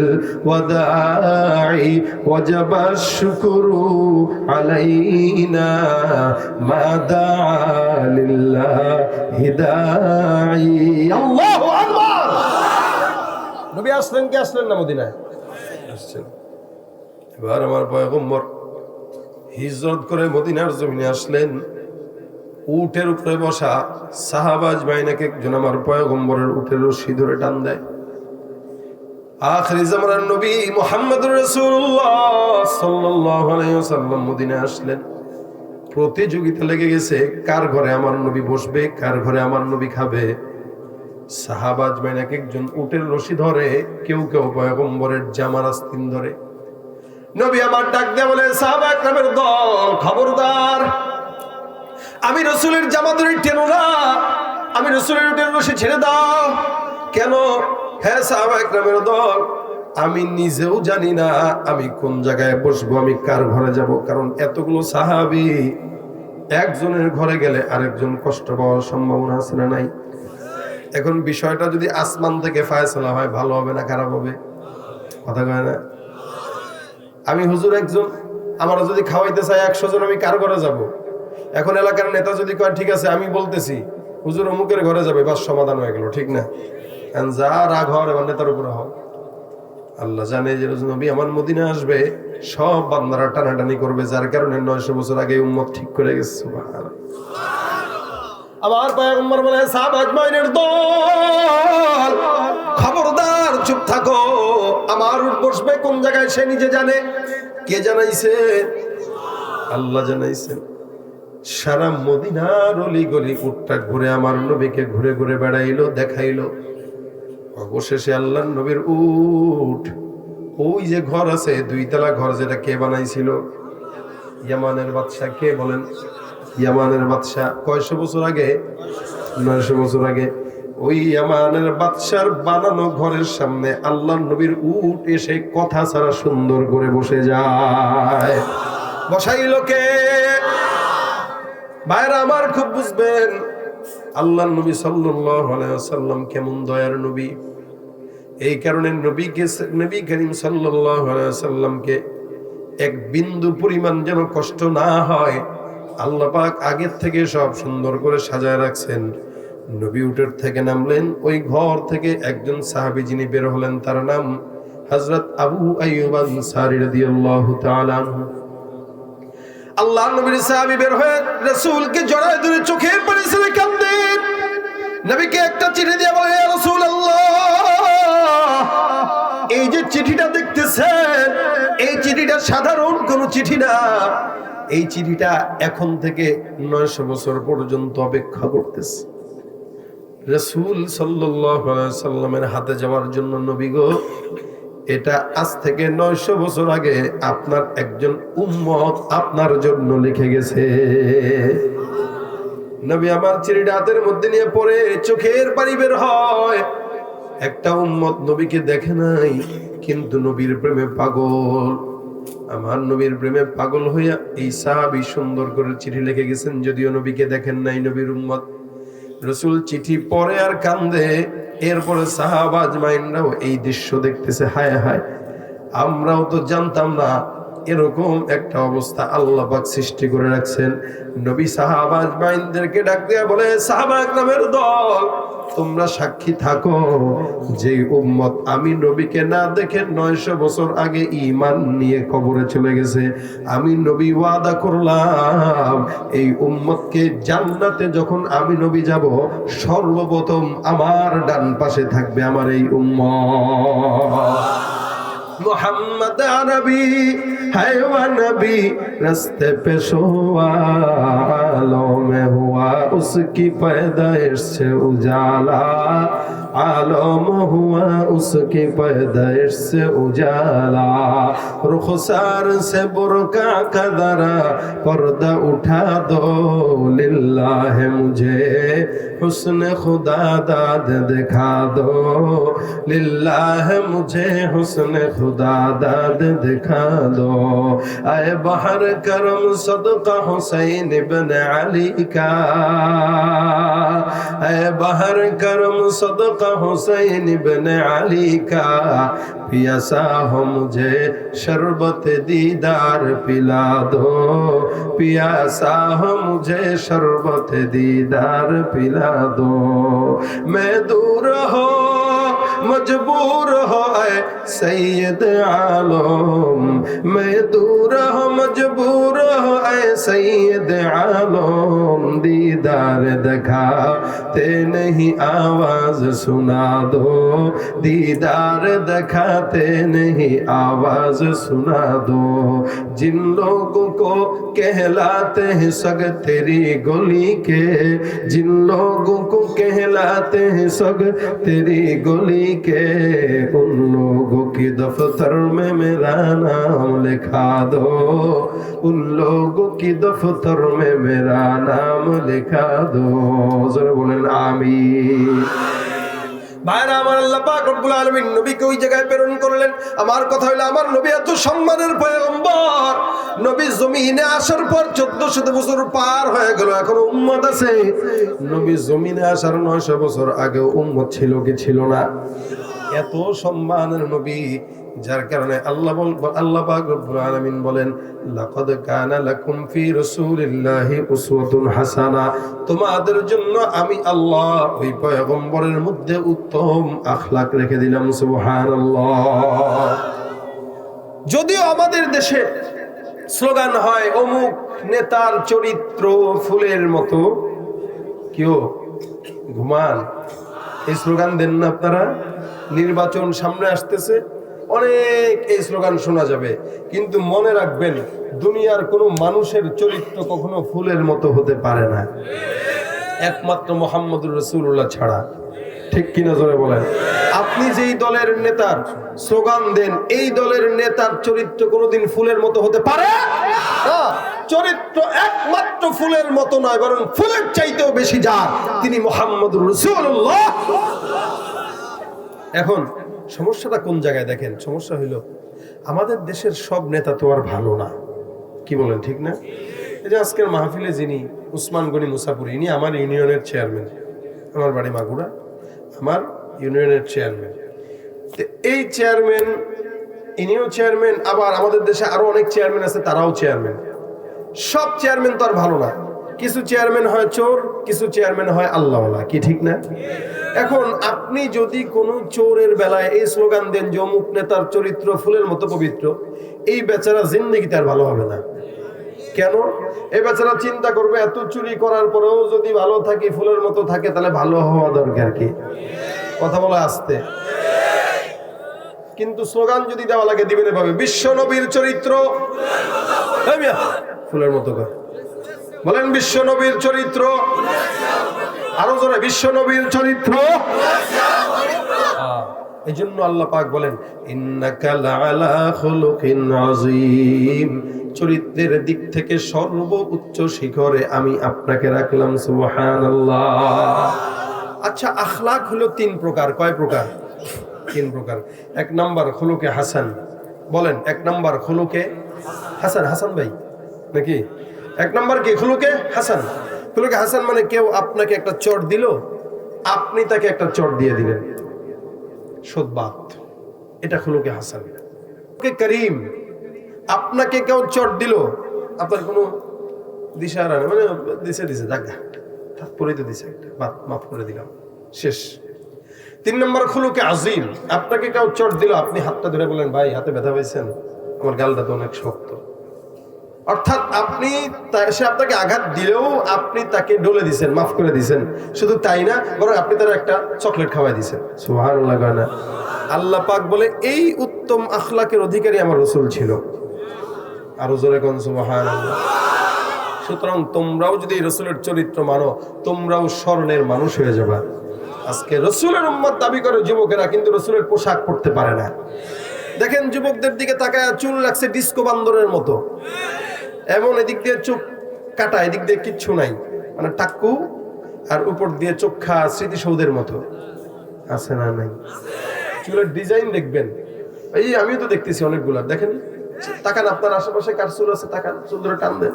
ওয়াদাই ওয়াজাবা শুকরু আলাইনা মা দালিল্লাহি দাই। আল্লাহু আকবার। নবী আসলেন কি আসলেন না মদিনায়? আসছেন। এবার আমার পয়গম্বর হিজরত করে মদিনার জমিনে আসলেন। উটের উপরে বসা সাহাবা আজমাইন একজন আমার পয়গম্বরের উটের রশি ধরে টান দেয়। আখিরি জামানার নবী মুহাম্মদুর রাসূলুল্লাহ সাল্লাল্লাহু আলাইহি ওয়াসাল্লাম মদিনায় আসলেন। প্রতিযোগিতা লেগে গেছে, কার ঘরে আমার নবী বসবে, কার ঘরে আমার নবী খাবে। সাহাবা আজমাইন একজন উটের রশি ধরে, কেউ কেউ পয়গম্বরের জামার আস্তিন ধরে। নবী আমার ডাক দিয়ে বলে, সাহাবা একরামের দল, খবরদার, আমি রাসূলের জামা ধরে টেনো না, আমি রাসূলের উটের রশি ছেড়ে দাও। কেন? হ্যাঁ সাহাবা একরামের দল, আমি নিজেও জানি না আমি কোন জায়গায় বসবো, আমি কার ঘরে যাব। কারণ এতগুলো সাহাবী, একজনের ঘরে গেলে আরেকজন কষ্ট পাওয়ার সম্ভাবনা আছে না নাই? এখন বিষয়টা যদি আসমান থেকে ফায়সালা হয়, ভালো হবে না খারাপ হবে? কথা কয় না? আমি হুজুর একজন, আমার যদি খাওয়াইতে চাই 100 জন, আমি কার ঘরে যাব? এখন এলাকার নেতা যদি কয় ঠিক আছে আমি বলতেছি হুজুর অমুকের ঘরে যাবে, বাস সমাধান হয়ে গেল, ঠিক না? যা রাগ হওয়ার এবার নেতার উপরে হোক। আল্লাহ জানে যে নবী আমার মদিনা আসবে, সব বান্দারা টানাটানি করবে, যার কারণে 900 বছর আগে উম্মত ঠিক করে গেছে। সুবহানাল্লাহ। আবার পয়গম্বর বলে, সাহাবা আজমাইনের দল, খবরদার, চুপ থাকো, আমার উট বসবে কোন জায়গায় সে নিজে জানে। কে জানাইছে? আল্লাহ জানাইছেন। সারা মদিনার অলি গলি উটটা ঘুরে আমার নবীকে ঘুরে ঘুরে বেড়াইলো, দেখাইলো। অবশেষে আল্লাহর নবীর উট, ওই যে ঘর আছে 2 তলা ঘর, যেটা কে বানাইছিল? ইয়ামানের বাদশা। কে বলেন? ইয়ামানের বাদশা। কয়শো বছর আগে? 900 বছর আগে। ওই ইয়ামানের বাদশার বানানো ঘরের সামনে আল্লাহর নবীর উট এসে কথা ছাড়া সুন্দর করে বসে যায়। বসাইলো কে? ভাইরা আমার, খুব বুঝবেন আল্লাহর নবী সাল্লাল্লাহু আলাইহি ওয়াসাল্লাম কেমন দয়ার নবী। এই কারণে নবী করিম সাল্লাল্লাহু আলাইহি ওয়াসাল্লামকে এক বিন্দু পরিমাণ যেন কষ্ট না হয়, আল্লাহ পাক আগের থেকে সব সুন্দর করে সাজায় রাখছেন। নবী উটের থেকে নামলেন, ওই ঘর থেকে একজন সাহাবী যিনি বের হলেন, তার নাম হযরত আবু আইয়ুব আনসারী রাদিয়াল্লাহু তাআলা আনহু। আল্লাহর নবীর সাহাবী বের হয়ে রাসূলকে জড়ায় ধরে চোখের পানি ছেড়ে কাঁদেন। নবীকে একটা চিঠি দিয়ে বলে, ইয়া রাসূলুল্লাহ, এই যে চিঠিটা দেখতেছেন, এই চিঠিটা সাধারণ কোনো চিঠি না, এই চিঠিটা এখন থেকে 900 বছর পর্যন্ত অপেক্ষা করতেছে রাসূল সাল্লাল্লাহু আলাইহি ওয়াসাল্লামের হাতে যাওয়ার জন্য। নবী গো, এটা আজ থেকে 900 বছর আগে আপনার একজন উম্মত আপনার জন্য লিখে গেছে। নবী আমার চিঠিটা হাতের মধ্যে নিয়ে পড়ে চোখের পানি বের হয়। একটা উম্মত নবীকে দেখে নাই, কিন্তু নবীর প্রেমে পাগল। আমার নবীর প্রেমে পাগল হইয়া এই সাহাবী সুন্দর করে চিঠি লিখে গেছেন, যদিও নবীকে দেখেন নাই, নবীর উম্মত। রাসূল চিঠি পড়ে আর কান্দে। এরপরে সাহাবা আজমাইনরাও এই দৃশ্য দেখতেছে, হায় হায়, আমরাও তো জানতাম না এরকম একটা অবস্থা আল্লাহ পাক সৃষ্টি করে রাখছেন। নবী সাহাবা আজমাইনদেরকে ডাক দিয়া বলে, সাহাবা একরামের দল, তোমরা সাক্ষী থাকো যে উম্মত আমি নবীকে না দেখে 900 বছর আগে ঈমান নিয়ে কবরে চলে গেছে, আমি নবী ওয়াদা করলাম এই উম্মতকে জান্নাতে যখন আমি নবী যাব, সর্বপ্রথম আমার ডান পাশে থাকবে আমার এই উম্মত। मोहम्मद अरबी है वो नबी, रस्ते पे आलों में हुआ उसकी पैदाइश से उजाला, आलम हुआ उसकी पैदाइश से उजाला, रुखसार से बुरका का दरा पर्दा उठा दो, लिल्लाह मुझे हुस्न खुदा दाद दिखा दो, लिल्लाह मुझे हुस्न खुदा दाद दिखा दो, आए बहर करम सदका हुसैन इब्न अली का, आए बहर करम सदका हुसैन इब्न अली का, पियासा हो मुझे शरबत दीदार पिला दो, पियासा हो मुझे शरबत दीदार पिला दो, मैं दूर हो मजबूर हो ऐ सैयद आलम, मैं दूर हो मजबूर हो ऐ सैयद आलम, दीदार दिखाते नहीं आवाज सुना दो, दीदार दिखाते नहीं आवाज सुना दो, जिन लोगों को कहलाते हैं सग तेरी गली के, जिन लोगों को कहलाते हैं सग तेरी गली के, उन लोगों की दफ्तर में मेरा नाम लिखा दो, उन लोगों की दफ्तर में मेरा नाम लिखा दो, जरा बोलें आमीन। ভাইরা আমার, আল্লাহ পাক রব্বুল আলামিন নবীকে ওই জায়গায় প্রেরণ করলেন। আমার কথা হলো, আমার নবী এত সম্মানের পয়গম্বর, নবী জমিনে আসার পর 1400 বছর পার হয়ে গেল, এখনো উম্মত আছে। নবী জমিনে আসার 900 বছর আগে উম্মত ছিল কি ছিল না? এত সম্মানের নবী, যার কারণে আল্লাহ পাক রব্বুল আলামিন বলেন, লাকাদ কানা লাকুম ফি রাসূলিল্লাহি উসওয়াতুন হাসানা, তোমাদের জন্য আমি আল্লাহ ওই পয়গম্বরের মধ্যে উত্তম আখলাক রেখে দিলাম। সুবহানাল্লাহ। যদিও আমাদের দেশে স্লোগান হয় অমুক নেতার চরিত্র ফুলের মতো, কেউ ঘুমান, এই স্লোগান দেন না আপনারা? নির্বাচন সামনে আসতেছে, অনেক এই স্লোগান শোনা যাবে, কিন্তু মনে রাখবেন দুনিয়ার কোনো মানুষের চরিত্র কখনো ফুলের মতো হতে পারে না, একমাত্র মুহাম্মদুর রাসূলুল্লাহ ছাড়া। ঠিক কিনা জোরে বলেন? আপনি যেই দলের নেতার স্লোগান দেন, এই দলের নেতার চরিত্র কোনোদিন ফুলের মতো হতে পারে না। চরিত্র একমাত্র ফুলের মতো নয়, বরং ফুলের চাইতেও বেশি যার, তিনি মুহাম্মদুর রাসূলুল্লাহ। এখন সমস্যাটা কোন জায়গায় দেখেন? সমস্যা হইল আমাদের দেশের সব নেতা তো আর ভালো না, কি বলেন ঠিক না? এই যে আজকের মাহফিলে যিনি উসমান গনি মুসাপুরি, ইনি আমার ইউনিয়নের চেয়ারম্যান, আমার বাড়ি মাগুরা, আমার ইউনিয়নের চেয়ারম্যান। এই চেয়ারম্যান, ইনিও চেয়ারম্যান, আবার আমাদের দেশে আরো অনেক চেয়ারম্যান আছে, তারাও চেয়ারম্যান। সব চেয়ারম্যান তো আর ভালো না, কিছু চেয়ারম্যান হয় চোর, কিছু চেয়ারম্যান হয় আল্লাহওয়ালা, কি ঠিক না? এখন আপনি যদি কোনো চোরের বেলায় এই স্লোগান দেন যে অমুক নেতার চরিত্র ফুলের মতো পবিত্র, এই বেচারা জিন্দেগিতে আর ভালো হবে না। কেন? এই বেচারা চিন্তা করবে এত চুরি করার পরেও যদি ভালো থাকি, ফুলের মতো থাকে, তাহলে ভালো হওয়া দরকার কি? কথা বলা আসতে। কিন্তু স্লোগান যদি দেওয়া লাগে দিবেন এভাবে, বিশ্ব নবীর চরিত্র ফুলের মতো। বলেন বিশ্ব নবীর চরিত্র, আরো জোরে, বিশ্ব নবীর চরিত্র। এই জন্য আল্লাহ পাক বলেন, ইন্নাকা লাআলা খুলুকিন আযীম, চরিত্রের দিক থেকে সর্বোচ্চ শিখরে আমি আপনাকে রাখলাম। সুবহানাল্লাহ। আচ্ছা, আখলাক হলো 3 প্রকার। কয় প্রকার? 3 প্রকার। 1 নাম্বার খুলুকে হাসান। বলেন 1 নাম্বার খুলুকে হাসান। হাসান ভাই নাকি? 1 নাম্বার কি? খুলুকে হাসান। খুলুকে হাসান মানে কেউ আপনাকে একটা চট দিল, আপনি তাকে একটা চট দিয়ে দিলেন, সদবাত, এটা খুলুকে হাসান। করিম, আপনাকে কেউ চট দিল, আপনার কোনো দিশাহারা নেই, মানে দিছে জায়গা পরিতে দিছে, একটা মাফ করে দিলাম, শেষ। 3 নম্বর খুলুকে আজিম, আপনাকে কেউ চট দিল, আপনি হাতটা ধরে বলেন ভাই হাতে ব্যথা পেয়েছেন, আমার গালটা তো অনেক শক্ত। অর্থাৎ আপনি সে আপনাকে আঘাত দিলেও আপনি তাকে ডলে দিছেন, মাফ করে দিছেন। শুধু তাই না, বরং আপনি তার একটা চকলেট খাওয়াই দিছেন। সুবহানাল্লাহ। আল্লাহ পাক বলে এই উত্তম আখলাকের অধিকারী আমার রাসূল ছিল। আরো জোরে কোন সুবহানাল্লাহ। সুতরাং তোমরাও যদি রাসূলের চরিত্র মানো, তোমরাও স্বর্ণের মানুষ হয়ে যাবে। আজকে রাসূলের উম্মত দাবি করে যুবকেরা, কিন্তু রাসূলের পোশাক পরতে পারে না। দেখেন যুবকদের দিকে তাকায়, চুল রাখছে ডিস্কো বান্দরের মতো, এমন এদিক দিয়ে চোখ কাটা, এদিক দিয়ে কিচ্ছু নাই, মানে টাক্কু, আর উপর দিয়ে চোখা স্মৃতিসৌধের মতো আছে না নাই? চুলের ডিজাইন দেখবেন, এই আমিও তো দেখতেছি অনেকগুলা। দেখেন, তাকান আপনার আশেপাশে কার চুল আছে, তাকান, চুল ধরে টান দেন।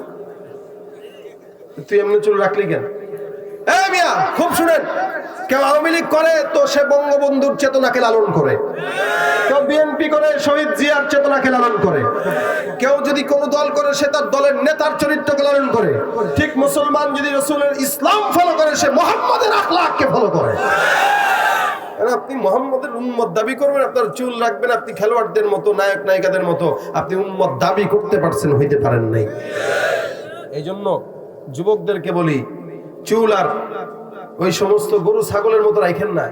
তুই এমনি চুল রাখলি কেন? মিয়া খুব শুনেন, কেউ আওয়ামী লীগ করে তো সে বঙ্গবন্ধুর চেতনাকে লালন করে, কেউ বিএনপি করে শহীদ জিয়ার চেতনাকে লালন করে, কেউ যদি কোনো দল করে সে তার দলের নেতার চরিত্রকে লালন করে। ঠিক মুসলমান যদি রাসূলের ইসলাম ফলো করে, সে মুহাম্মাদের আখলাককে ফলো করে। আপনি মুহাম্মাদের উম্মত দাবি করবেন, আপনার চুল রাখবেন, আপনি খেলোয়াড়দের মতো, নায়ক নায়িকাদের মতো আপনি উম্মত দাবি করতে পারছেন, হইতে পারেন নাই। এই জন্য যুবকদেরকে বলি, চুল আর ওই সমস্ত গরু ছাগলের মতো রাখেন না।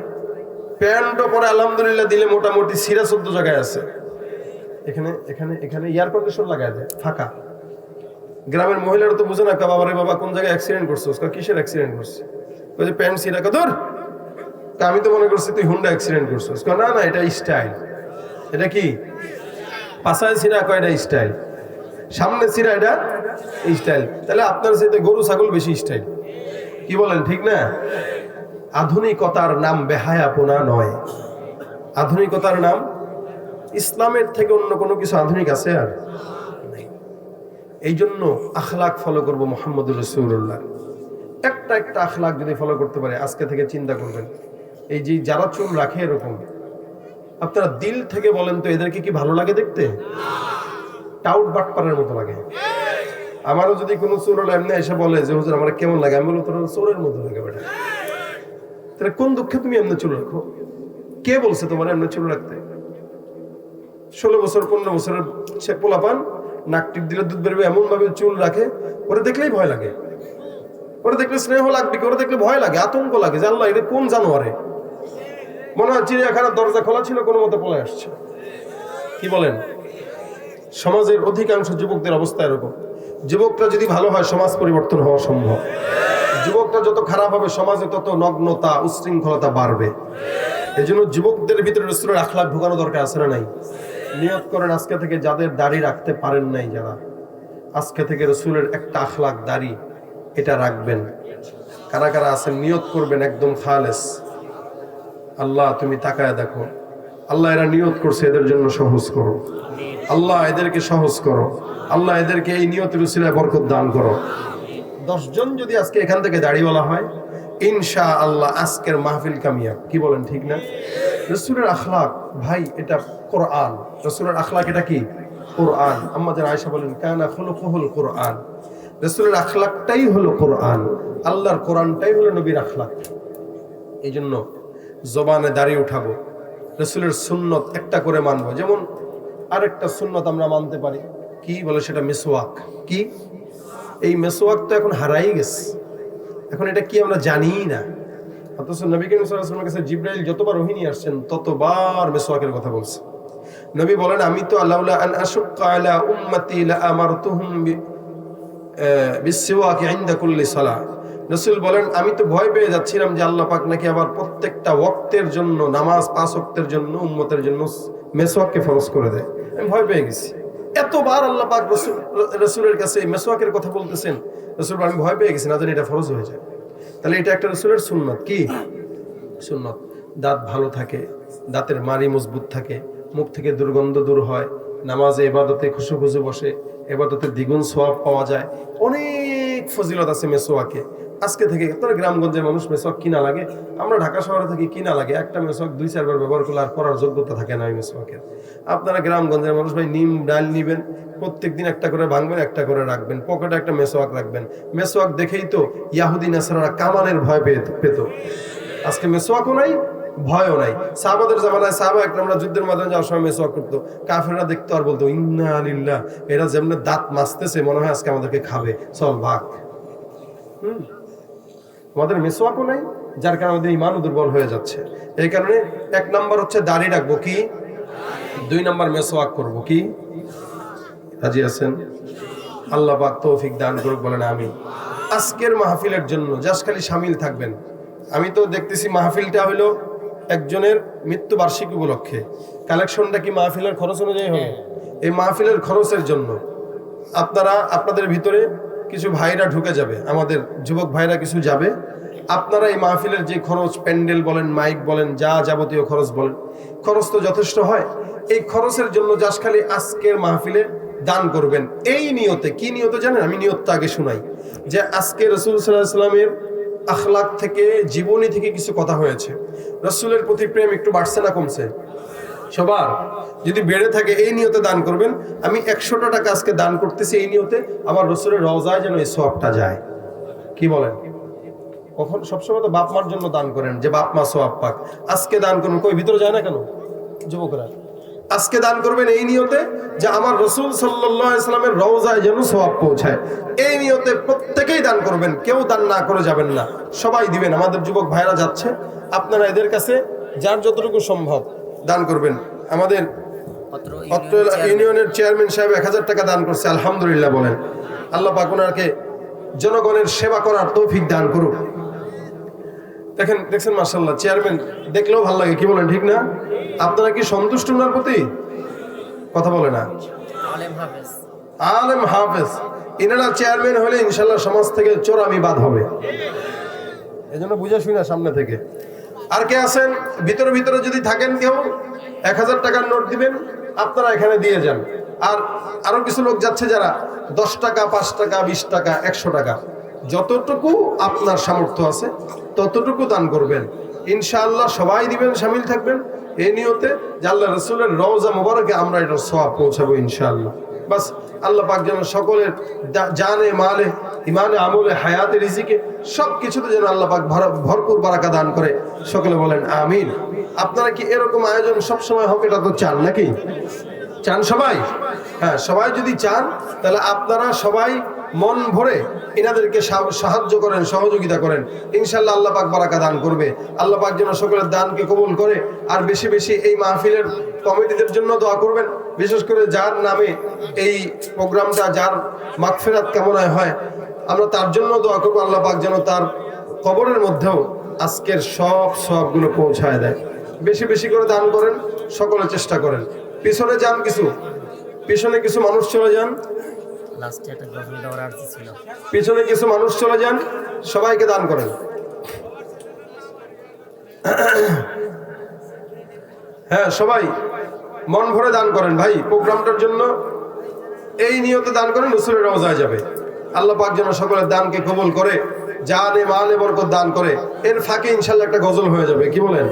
প্যান্টও পরে আলহামদুলিল্লাহ দিলে মোটামুটি সিরা 14 জায়গায় আছে। এখানে এখানে এখানে এয়ার কন্ডিশন লাগায় দেয়, ফাঁকা। গ্রামের মহিলারা তো বুঝে না, বাবারে বাবা কোন জায়গায় অ্যাক্সিডেন্ট করছো, কিসের অ্যাক্সিডেন্ট করছে, ওই যে প্যান্ট সিরা কদর, আমি তো মনে করছি তুই হুন্ডা অ্যাক্সিডেন্ট করছো। না না, এটা স্টাইল। এটা কি পাশায় সিরা, কয় এটা স্টাইল, সামনে সিরা, এটা স্টাইল। তাহলে আপনার সাথে গরু ছাগল বেশি স্টাইল, কি বলেন, ঠিক না? আধুনিকতার নাম বেহায়াপনা নয়, আধুনিকতার নাম ইসলামের থেকে অন্য কোনো কিছু আধুনিক আছে আর? এই জন্য আখলাক ফলো করবো মুহাম্মদুর রাসূলুল্লাহ। একটা একটা আখলাক যদি ফলো করতে পারে, আজকে থেকে চিন্তা করবেন, এই যে যারা চুল রাখে এরকম, আপনারা দিল থেকে বলেন তো এদেরকে কি ভালো লাগে দেখতে? টাউট বাটপারের মতো লাগে। আমারও যদি কোনো চোর এমনি এসে বলে যে হুজুর আমার কেমন লাগে, আমি বলবো তোর চোরের মতো লাগে বেটা। তাহলে কোন দুঃখে তুমি এমনি চুল রাখো? কে বলছে তোমার এমনি চুল রাখতে? 16 বছর 15 বছরের পোলাপান নাক টিপ দিলে দুধ বেরোবে এমন ভাবে চুল রাখে, ওরা দেখলেই ভয় লাগে, ওরা দেখলে স্নেহ লাগবে, ওরা দেখলে ভয় লাগে, আতঙ্ক লাগে, জানলা এটা কোন জানোয়ারে, মনে হয় চিড়িয়াখানার দরজা খোলা ছিল, কোনো মতে পলে আসছে। কি বলেন? সমাজের অধিকাংশ যুবকদের অবস্থা এরকম। যুবকরা যদি ভালো হয়, সমাজ পরিবর্তন হওয়া সম্ভব। যুবকরা যত খারাপ হবে, সমাজে তত নগ্নতা, উচ্ছৃঙ্খলতা বাড়বে। এই জন্য যুবকদের ভিতরে রাসূলের আখলাক ঢোকানো দরকার আছে না নাই? নিয়ত করেন আজকে থেকে, যাদের দাড়ি রাখতে পারেন নাই, যারা আজকে থেকে রাসূলের একটা আখলাক দাড়ি এটা রাখবেন। কারা কারা আছেন নিয়ত করবেন একদম খালেস। আল্লাহ তুমি তাকায় দেখো, আল্লাহ এরা নিয়ত করছে, এদের জন্য সহজ করো, আল্লাহ এদেরকে সহজ করো, আল্লাহ এদেরকে এই নিয়তের উসিলায় বরকত দান করো। 10 জন যদি আজকে এখান থেকে দাড়িওয়ালা হয়, ইনশাআল্লাহ আজকের মাহফিল কামিয়াব। কি বলেন, ঠিক না? রাসূলের আখলাক ভাই, এটা কোরআন। রাসূলের আখলাক এটা কি? কোরআন। আম্মা জান আয়েশা বলেন, কানা খুলুকুহুল কোরআন। রাসূলের আখলাকটাই হলো কোরআন, আল্লাহর কোরআনটাই হলো নবীর আখলাক। এই জন্য জবানে দাড়ি উঠাবো, রাসূলের সুন্নত একটা করে মানবো। যেমন আরেকটা সুন্নত আমরা মানতে পারি, কি বলে সেটা মিসওয়াক। কি? এই মিসওয়াক তো এখন হারাই গেছে, এখন এটা কি আমরা জানিই না। অথচ নবী করিম সাল্লাল্লাহু আলাইহি ওয়াসাল্লামের কাছে জিবরাইল যতবার ওহী নিয়ে আসছেন, ততবার মিসওয়াকের কথা বলছে। নবী বলেন, আমি তো আল্লাউলা আন আশুক্কা আলা উম্মতি লা আমারতুহুম বিসওয়াক ইনদা কুল্লি সালাহ। রাসূল বলেন, আমি তো ভয় পেয়ে যাচ্ছিলাম যে আল্লাহ পাক নাকি আবার প্রত্যেকটা ওয়াক্তের জন্য, নামাজ 5 ওয়াক্তের জন্য উম্মতের জন্য মিসওয়াককে ফরজ করে দেয়। আমি ভয় পেয়ে গেছি, এতবার আল্লাহ পাক রাসূলের কাছে মিসওয়াকের কথা বলতেছেন। রাসূল বলেন, আমি ভয় পেয়ে গেছি, না জানি এটা ফরজ হয়ে যায়। তাহলে এটা একটা রাসূলের সুন্নাত। কি সুন্নাত? দাঁত ভালো থাকে, দাঁতের মাড়ি মজবুত থাকে, মুখ থেকে দুর্গন্ধ দূর হয়, নামাজে ইবাদতে খুশু বসে, ইবাদতে দ্বিগুণ সওয়াব পাওয়া যায়। অনেক ফজিলত আছে মিসওয়াকে। আজকে থেকে আপনারা গ্রামগঞ্জের মানুষ মেসওয়াক কিনা লাগে, আমরা ঢাকা শহরে থেকে কিনা লাগে, একটা মেসওয়াক 2-4 বার ব্যবহার করলে আর করার যোগ্যতা থাকে না ওই মেসওয়াকের। আপনারা গ্রামগঞ্জের মানুষ ভাই নিম ডাল নিবেন, প্রত্যেকদিন একটা করে ভাঙবেন, একটা করে রাখবেন, পকেটে একটা মেসওয়াক রাখবেন। মেসওয়াক দেখেই তো ইয়াহুদি নাসারারা কামানের ভয় পেত। আজকে মেসওয়াকও নাই, ভয়ও নাই। সাহাবাদের জামানায় সাহাবা একরামরা যুদ্ধের ময়দানে যাওয়ার সময় মেসওয়াক করতো, কাফেররা দেখতো আর বলতো ইন্না লিল্লাহ, এরা যেমন দাঁত মাজতেছে মনে হয় আজকে আমাদেরকে খাবে, চল ভাগ। আমাদের মেসওয়াকও নাই, যার কারণে আমাদের ঈমানও দুর্বল হয়ে যাচ্ছে। এই কারণে 1 নাম্বার হচ্ছে দাড়ি রাখবো, কি 2 নাম্বার মেসওয়াক করবো, কি রাজি আছেন? আল্লাহ পাক তৌফিক দান করুক, বলেন আমিন। আজকের মাহফিলের জন্য জাস্ট খালি শামিল থাকবেন। আমি তো দেখতেছি মাহফিলটা হলো একজনের মৃত্যুবার্ষিকী উপলক্ষে, কালেকশনটা কি মাহফিলের খরচ অনুযায়ী হবে? এই মাহফিলের খরচের জন্য আপনারা আপনাদের ভিতরে কিছু ভাইরা ঢুকে যাবে, আমাদের যুবক ভাইরা কিছু যাবে। আপনারা এই মাহফিলের যে খরচ, প্যান্ডেল বলেন, মাইক বলেন, যা যাবতীয় খরচ বলেন, খরচ তো যথেষ্ট হয়। এই খরচের জন্য জাস্ট খালি আজকের মাহফিলে দান করবেন এই নিয়তে। কি নিয়তে জানেন? আমি নিয়তটা আগে শোনাই, যে আজকে রাসূল সাল্লাল্লাহু আলাইহি ওয়াসাল্লামের আখলাক থেকে, জীবনী থেকে কিছু কথা হয়েছে। রাসূলের প্রতি প্রেম একটু বাড়ছে না কমছে? সবার যদি বেড়ে থাকে এই নিয়তে দান করবেন। আমি 100টা টাকা আজকে দান করতেছি এই নিয়তে, আমার রাসূলের রওজায় যেন এই সওয়াবটা যায়। কি বলেন? কখন সবসময় তো বাপ মার জন্য দান করেন, যে বাপ মা সওয়াব পাক। আজকে দান করুন, কই ভিতরে যায় না কেন যুবকরা? আজকে দান করবেন এই নিয়তে যে আমার রাসূল সাল্লাল্লাহু আলাইহি ওয়াসাল্লামের রওজায় যেন সওয়াব পৌঁছায়। এই নিয়তে প্রত্যেকেই দান করবেন, কেউ দান না করে যাবেন না, সবাই দিবেন। আমাদের যুবক ভাইরা যাচ্ছে, আপনারা এদের কাছে যার যতটুকু সম্ভব দান করবেন। আমাদের অত্র ইউনিয়নের চেয়ারম্যান সাহেব 1000 টাকা দান করছে, আলহামদুলিল্লাহ বলেন। আল্লাহ পাক ওনাকে জনগণের সেবা করার তৌফিক দান করুক। দেখছেন মাশাআল্লাহ, চেয়ারম্যান দেখলেও ভালো লাগে, কি বলেন ঠিক না? আপনারা কি সন্তুষ্ট ওনার প্রতি? কথা বলে না? আলেম হাফেজ ইনারা চেয়ারম্যান হলে ইনশাআল্লাহ সমাজ থেকে চোরামি বাদ হবে। এজন্য বুঝে শুনে সামনে থেকে। আর কে আছেন ভিতরে ভিতরে যদি থাকেন কেউ 1000 টাকার নোট দিবেন, আপনারা এখানে দিয়ে যান। আর আরো কিছু লোক যাচ্ছে যারা 10 টাকা, 5 টাকা, 20 টাকা, 100 টাকা, যতটুকু আপনার সামর্থ্য আছে ততটুকু দান করবেন। ইনশাআল্লাহ সবাই দিবেন, শামিল থাকবেন এই নিয়তে যে আল্লাহ রাসূলের রওজা মোবারকে আমরা এটার সওয়াব পৌঁছাবো ইনশাআল্লাহ। বাস আল্লাহ পাক যেন সকলের জানে, মালে, ইমানে, আমলে, হায়াতে, রিজিকে সব কিছুতে যেন আল্লাহ পাক ভরপুর বারাকা দান করে। সকলে বলেন আমিন। আপনারা কি এরকম আয়োজন সব সময় হোক এটা তো চান নাকি? চান সবাই? হ্যাঁ, সবাই যদি চান তাহলে আপনারা সবাই মন ভরে এনাদেরকে সাহায্য করেন, সহযোগিতা করেন। ইনশাআল্লাহ আল্লাহ পাক বারাকা দান করবে। আল্লাহ পাক যেন সকলের দানকে কবুল করে। আর বেশি বেশি এই মাহফিলের কমিটিদের জন্য দোয়া করবেন, বিশেষ করে যার নামে এই প্রোগ্রামটা, যার মাগফিরাত কামনায় হয়, আমরা তার জন্য দোয়া করবো। আল্লাহ পাক যেন তার কবরের মধ্যেও আজকের সবগুলো পৌঁছায় দেয়। বেশি বেশি করে দান করেন, সকলে চেষ্টা করেন। পিছনে যান, পিছনে কিছু মানুষ চলে যান, পিছনে কিছু মানুষ চলে যান, সবাইকে দান করেন। হ্যাঁ, সবাই মন ভরে দান করেন ভাই। প্রোগ্রামটার জন্য এই নিয়তে দান করেন, রাসূলের রওজায় যাবে। আল্লাহ পাক যেন সকলের দানকে কবুল করে, জানে মালে বরকত দান করে। এর ফাঁকে ইনশাআল্লাহ একটা গজল হয়ে যাবে, কি বলেন?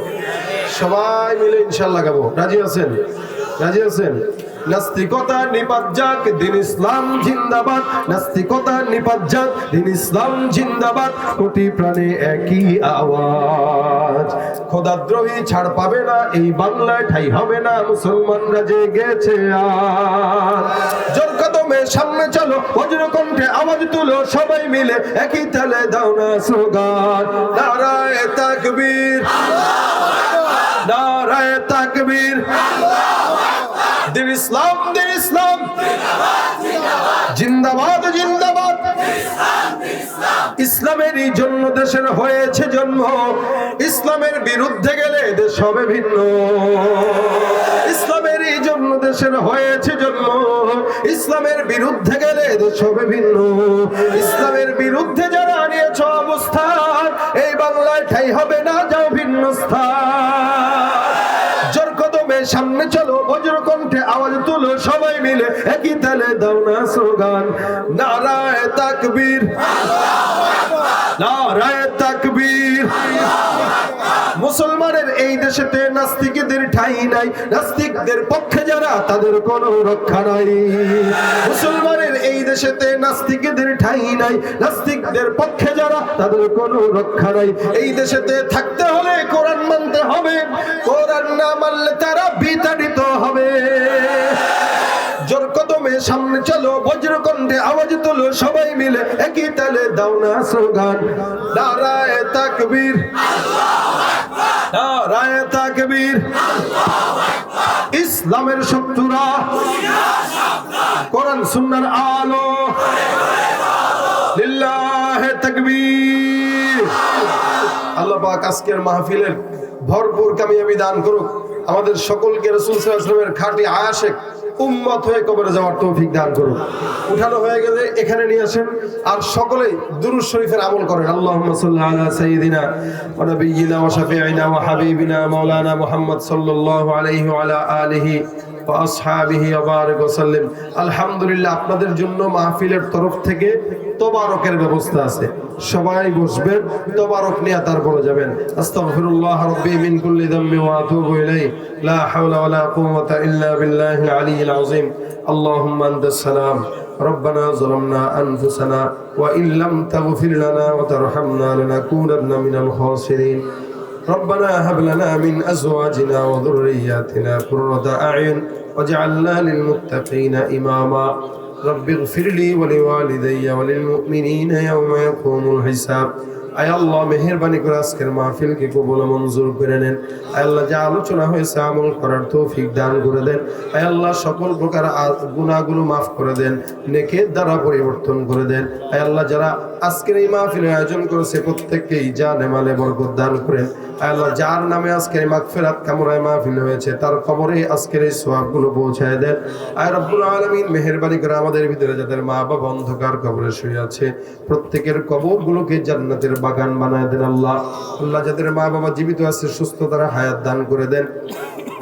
সবাই মিলে ইনশাআল্লাহ গাবো। রাজি আছেন? রাজি আছেন? নাস্তিকতা নিপাত যাক, দিন ইসলাম জিন্দাবাদ। নাস্তিকতা নিপাত যাক, দিন ইসলাম জিন্দাবাদ। কোটি প্রাণে একই আওয়াজ। খোদাদ্রোহী ছাড় পাবে না, এই বাংলায় ঠাই হবে না। মুসলমানরা জেগেছে আজ। জোর কদমে সামনে চলো, বজ্র কণ্ঠে আওয়াজ তুলো, সবাই মিলে একই তালে দাও না স্লোগান। নারায়ে তাকবীর, নারায়ে তাকবীর। দিন ইসলাম, দিন ইসলাম জিন্দাবাদ, জিন্দাবাদ। ইসলামেরই জন্য দেশের হয়েছে জন্ম, ইসলামের বিরুদ্ধে গেলে দেশ হবে ভিন্ন। ইসলামেরই জন্য দেশের হয়েছে জন্ম, ইসলামের বিরুদ্ধে গেলে দেশ হবে ভিন্ন। ইসলামের বিরুদ্ধে যারা নিয়েছ অবস্থান, এই বাংলায় ঠাই হবে না, যাও ভিন্ন স্থান। জোর কদমে সামনে চলো, বজ্র কণ্ঠে আওয়াজ তুলো, সবাই মিলে একই তালে দাও না স্লোগান। নারায়ে তাকবীর, আল্লাহু আকবার। নারায়ে তাকবীর। মুসলমানের এই দেশেতে নাস্তিকদের ঠাঁই নাই, নাস্তিকদের পক্ষে যারা তাদের কোনো রক্ষা নাই। মুসলমানের এই দেশেতে নাস্তিকদের ঠাঁই নাই, নাস্তিকদের পক্ষে যারা তাদের কোনো রক্ষা নাই। এই দেশেতে থাকতে হলে কোরআন মানতে হবে, কোরআন না মানলে তারা বিতাড়িত হবে। জোর কদমে সামনে চলো, বজ্রকণ্ঠে আওয়াজ তোলো, সবাই মিলে একই তালে দাও না স্লোগান, নারায়ে তাকবীর, নারায়ে তাকবীর। ইসলামের শত্রুরা কোরআন সুন্নাহর আলো, লিল্লাহে তাকবীর। আল্লাহ পাক আজকের মাহফিলের ভরপুর কামিয়াবি দান করুক, আমাদের সকলকে রাসূল সাল্লাল্লাহু আলাইহি ওয়াসাল্লামের খাঁটি আশিক উম্মত হয়ে কবরে যাওয়ার তৌফিক দান করুন। উঠানো হয়ে গেলে এখানে নিয়ে আসেন, আর সকলেই দুরূদ শরীফের আমল করেন। আল্লাহুম্মা সাল্লি আলা সাইয়্যিদিনা ওয়া নাবিয়্যিনা ওয়া শাফিঈনা ওয়া হাবিবিনা মাওলানা মুহাম্মদ সাল্লাল্লাহু আলাইহি ওয়া আলা আলিহি ওয়া আসহাবিহি ওয়া বারিক ওয়া সাল্লিম। আলহামদুলিল্লাহ, আপনাদের জন্য মাহফিলের তরফ থেকে তোবারকের ব্যবস্থা আছে, সবাই বসবেন, তোবারক নিয়ে তারপরে যাবেন। আস্তাগফিরুল্লাহ রাব্বি মিন কুল্লি যামবি ওয়া আতুবু ইলাইহি, লা হাওলা ওয়া লা কুওয়াতা ইল্লা বিল্লাহিল আলিয়্যিল আযীম। আল্লাহুম্মা আনতাস সালাম, রব্বানা যালামনা আনফুসানা ওয়া ইল্লাম তাগফির লানা ওয়া তারহামনা লানাকুনান্না মিনাল খাসিরিন। ربنا هب لنا من أزواجنا وذرياتنا قرة أعين واجعلنا للمتقين إماما رب اغفر لي ولوالدي وللمؤمنين يوم يقوم الحساب। আয় আল্লাহ, মেহেরবানি করে আজকের মাহফিলকে কবুল ও মঞ্জুর করে নেন। আয় আল্লাহ, যা আলোচনা হয়েছে আমল করার তৌফিক দান করে দেন। আয় আল্লাহ, সকল প্রকার গুনাহগুলো মাফ করে দেন, নেকের দ্বারা পরিবর্তন করে দেন। আয় আল্লাহ, যারা আজকের এই মাহফিলের আয়োজন করেছে প্রত্যেককেই জানে মালে বরকত দান করেন। আয় আল্লাহ, যার নামে আজকের এই মাগফিরাত কামনায় মাহফিল হয়েছে তার কবরে আজকের এই সওয়াবগুলো পৌঁছায় দেন। আয় রব্বুল আলামিন, মেহেরবানি করে আমাদের ভিতরে যাদের মা বাবা অন্ধকার কবরে শুয়ে আছে প্রত্যেকের কবরগুলোকে জান্নাতের বাগান বানায় দেন। আল্লাহ আল্লাহ, যাদের মা বাবা জীবিত আছে সুস্থ তারা হায়াত দান করে দেন।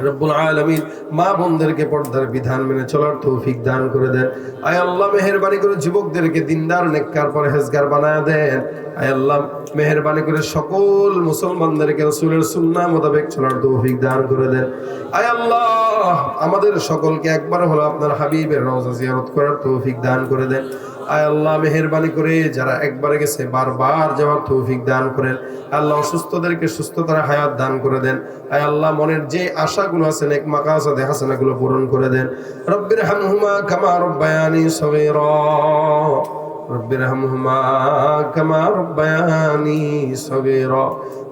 রব্বুল আলামিন, মা বোনদেরকে পর্দার বিধান মেনে চলার তৌফিক দান করে দেন। আয় আল্লাহ, মেহেরবানি করে যুবকদেরকে দিনদার নেককার পরহেজগার বানায় দেন। আয় আল্লাহ, মেহেরবানি করে সকল মুসলমানদেরকে রাসূলের সুন্নাহ মোতাবেক চলার তৌফিক দান করে দেন। আয় আল্লাহ, আমাদের সকলকে একবার হলো আপনার হাবিবের রওজা জিয়ারত করার তৌফিক দান করে দেন। আয় আল্লাহ, মেহেরবানি করে যারা একবারে গেছে বারবার যাওয়ার তৌফিক দান করেন। আল্লাহ, অসুস্থদেরকে সুস্থতার হায়াত দান করে দেন। আয় আল্লাহ, মনের যে আশাগুলো আছে নেক মাকাসাদে হাসানাগুলো পূরণ করে দেন। রব্বির হামহুমা কামা রব্বায়ানি সগীরা, রব্বির হামহুমা কামা রব্বায়ানি সগীরা।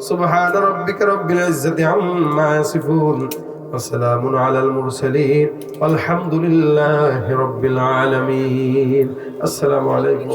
সুবহান রাব্বিকা রব্বিল ইজ্জাতি আম্মা ইয়াসিফুন ওয়া সালামুন আলাল মুরসালিন ওয়ালহামদুলিল্লাহি রাব্বিল আলামিন। আসসালামু আলাইকুম।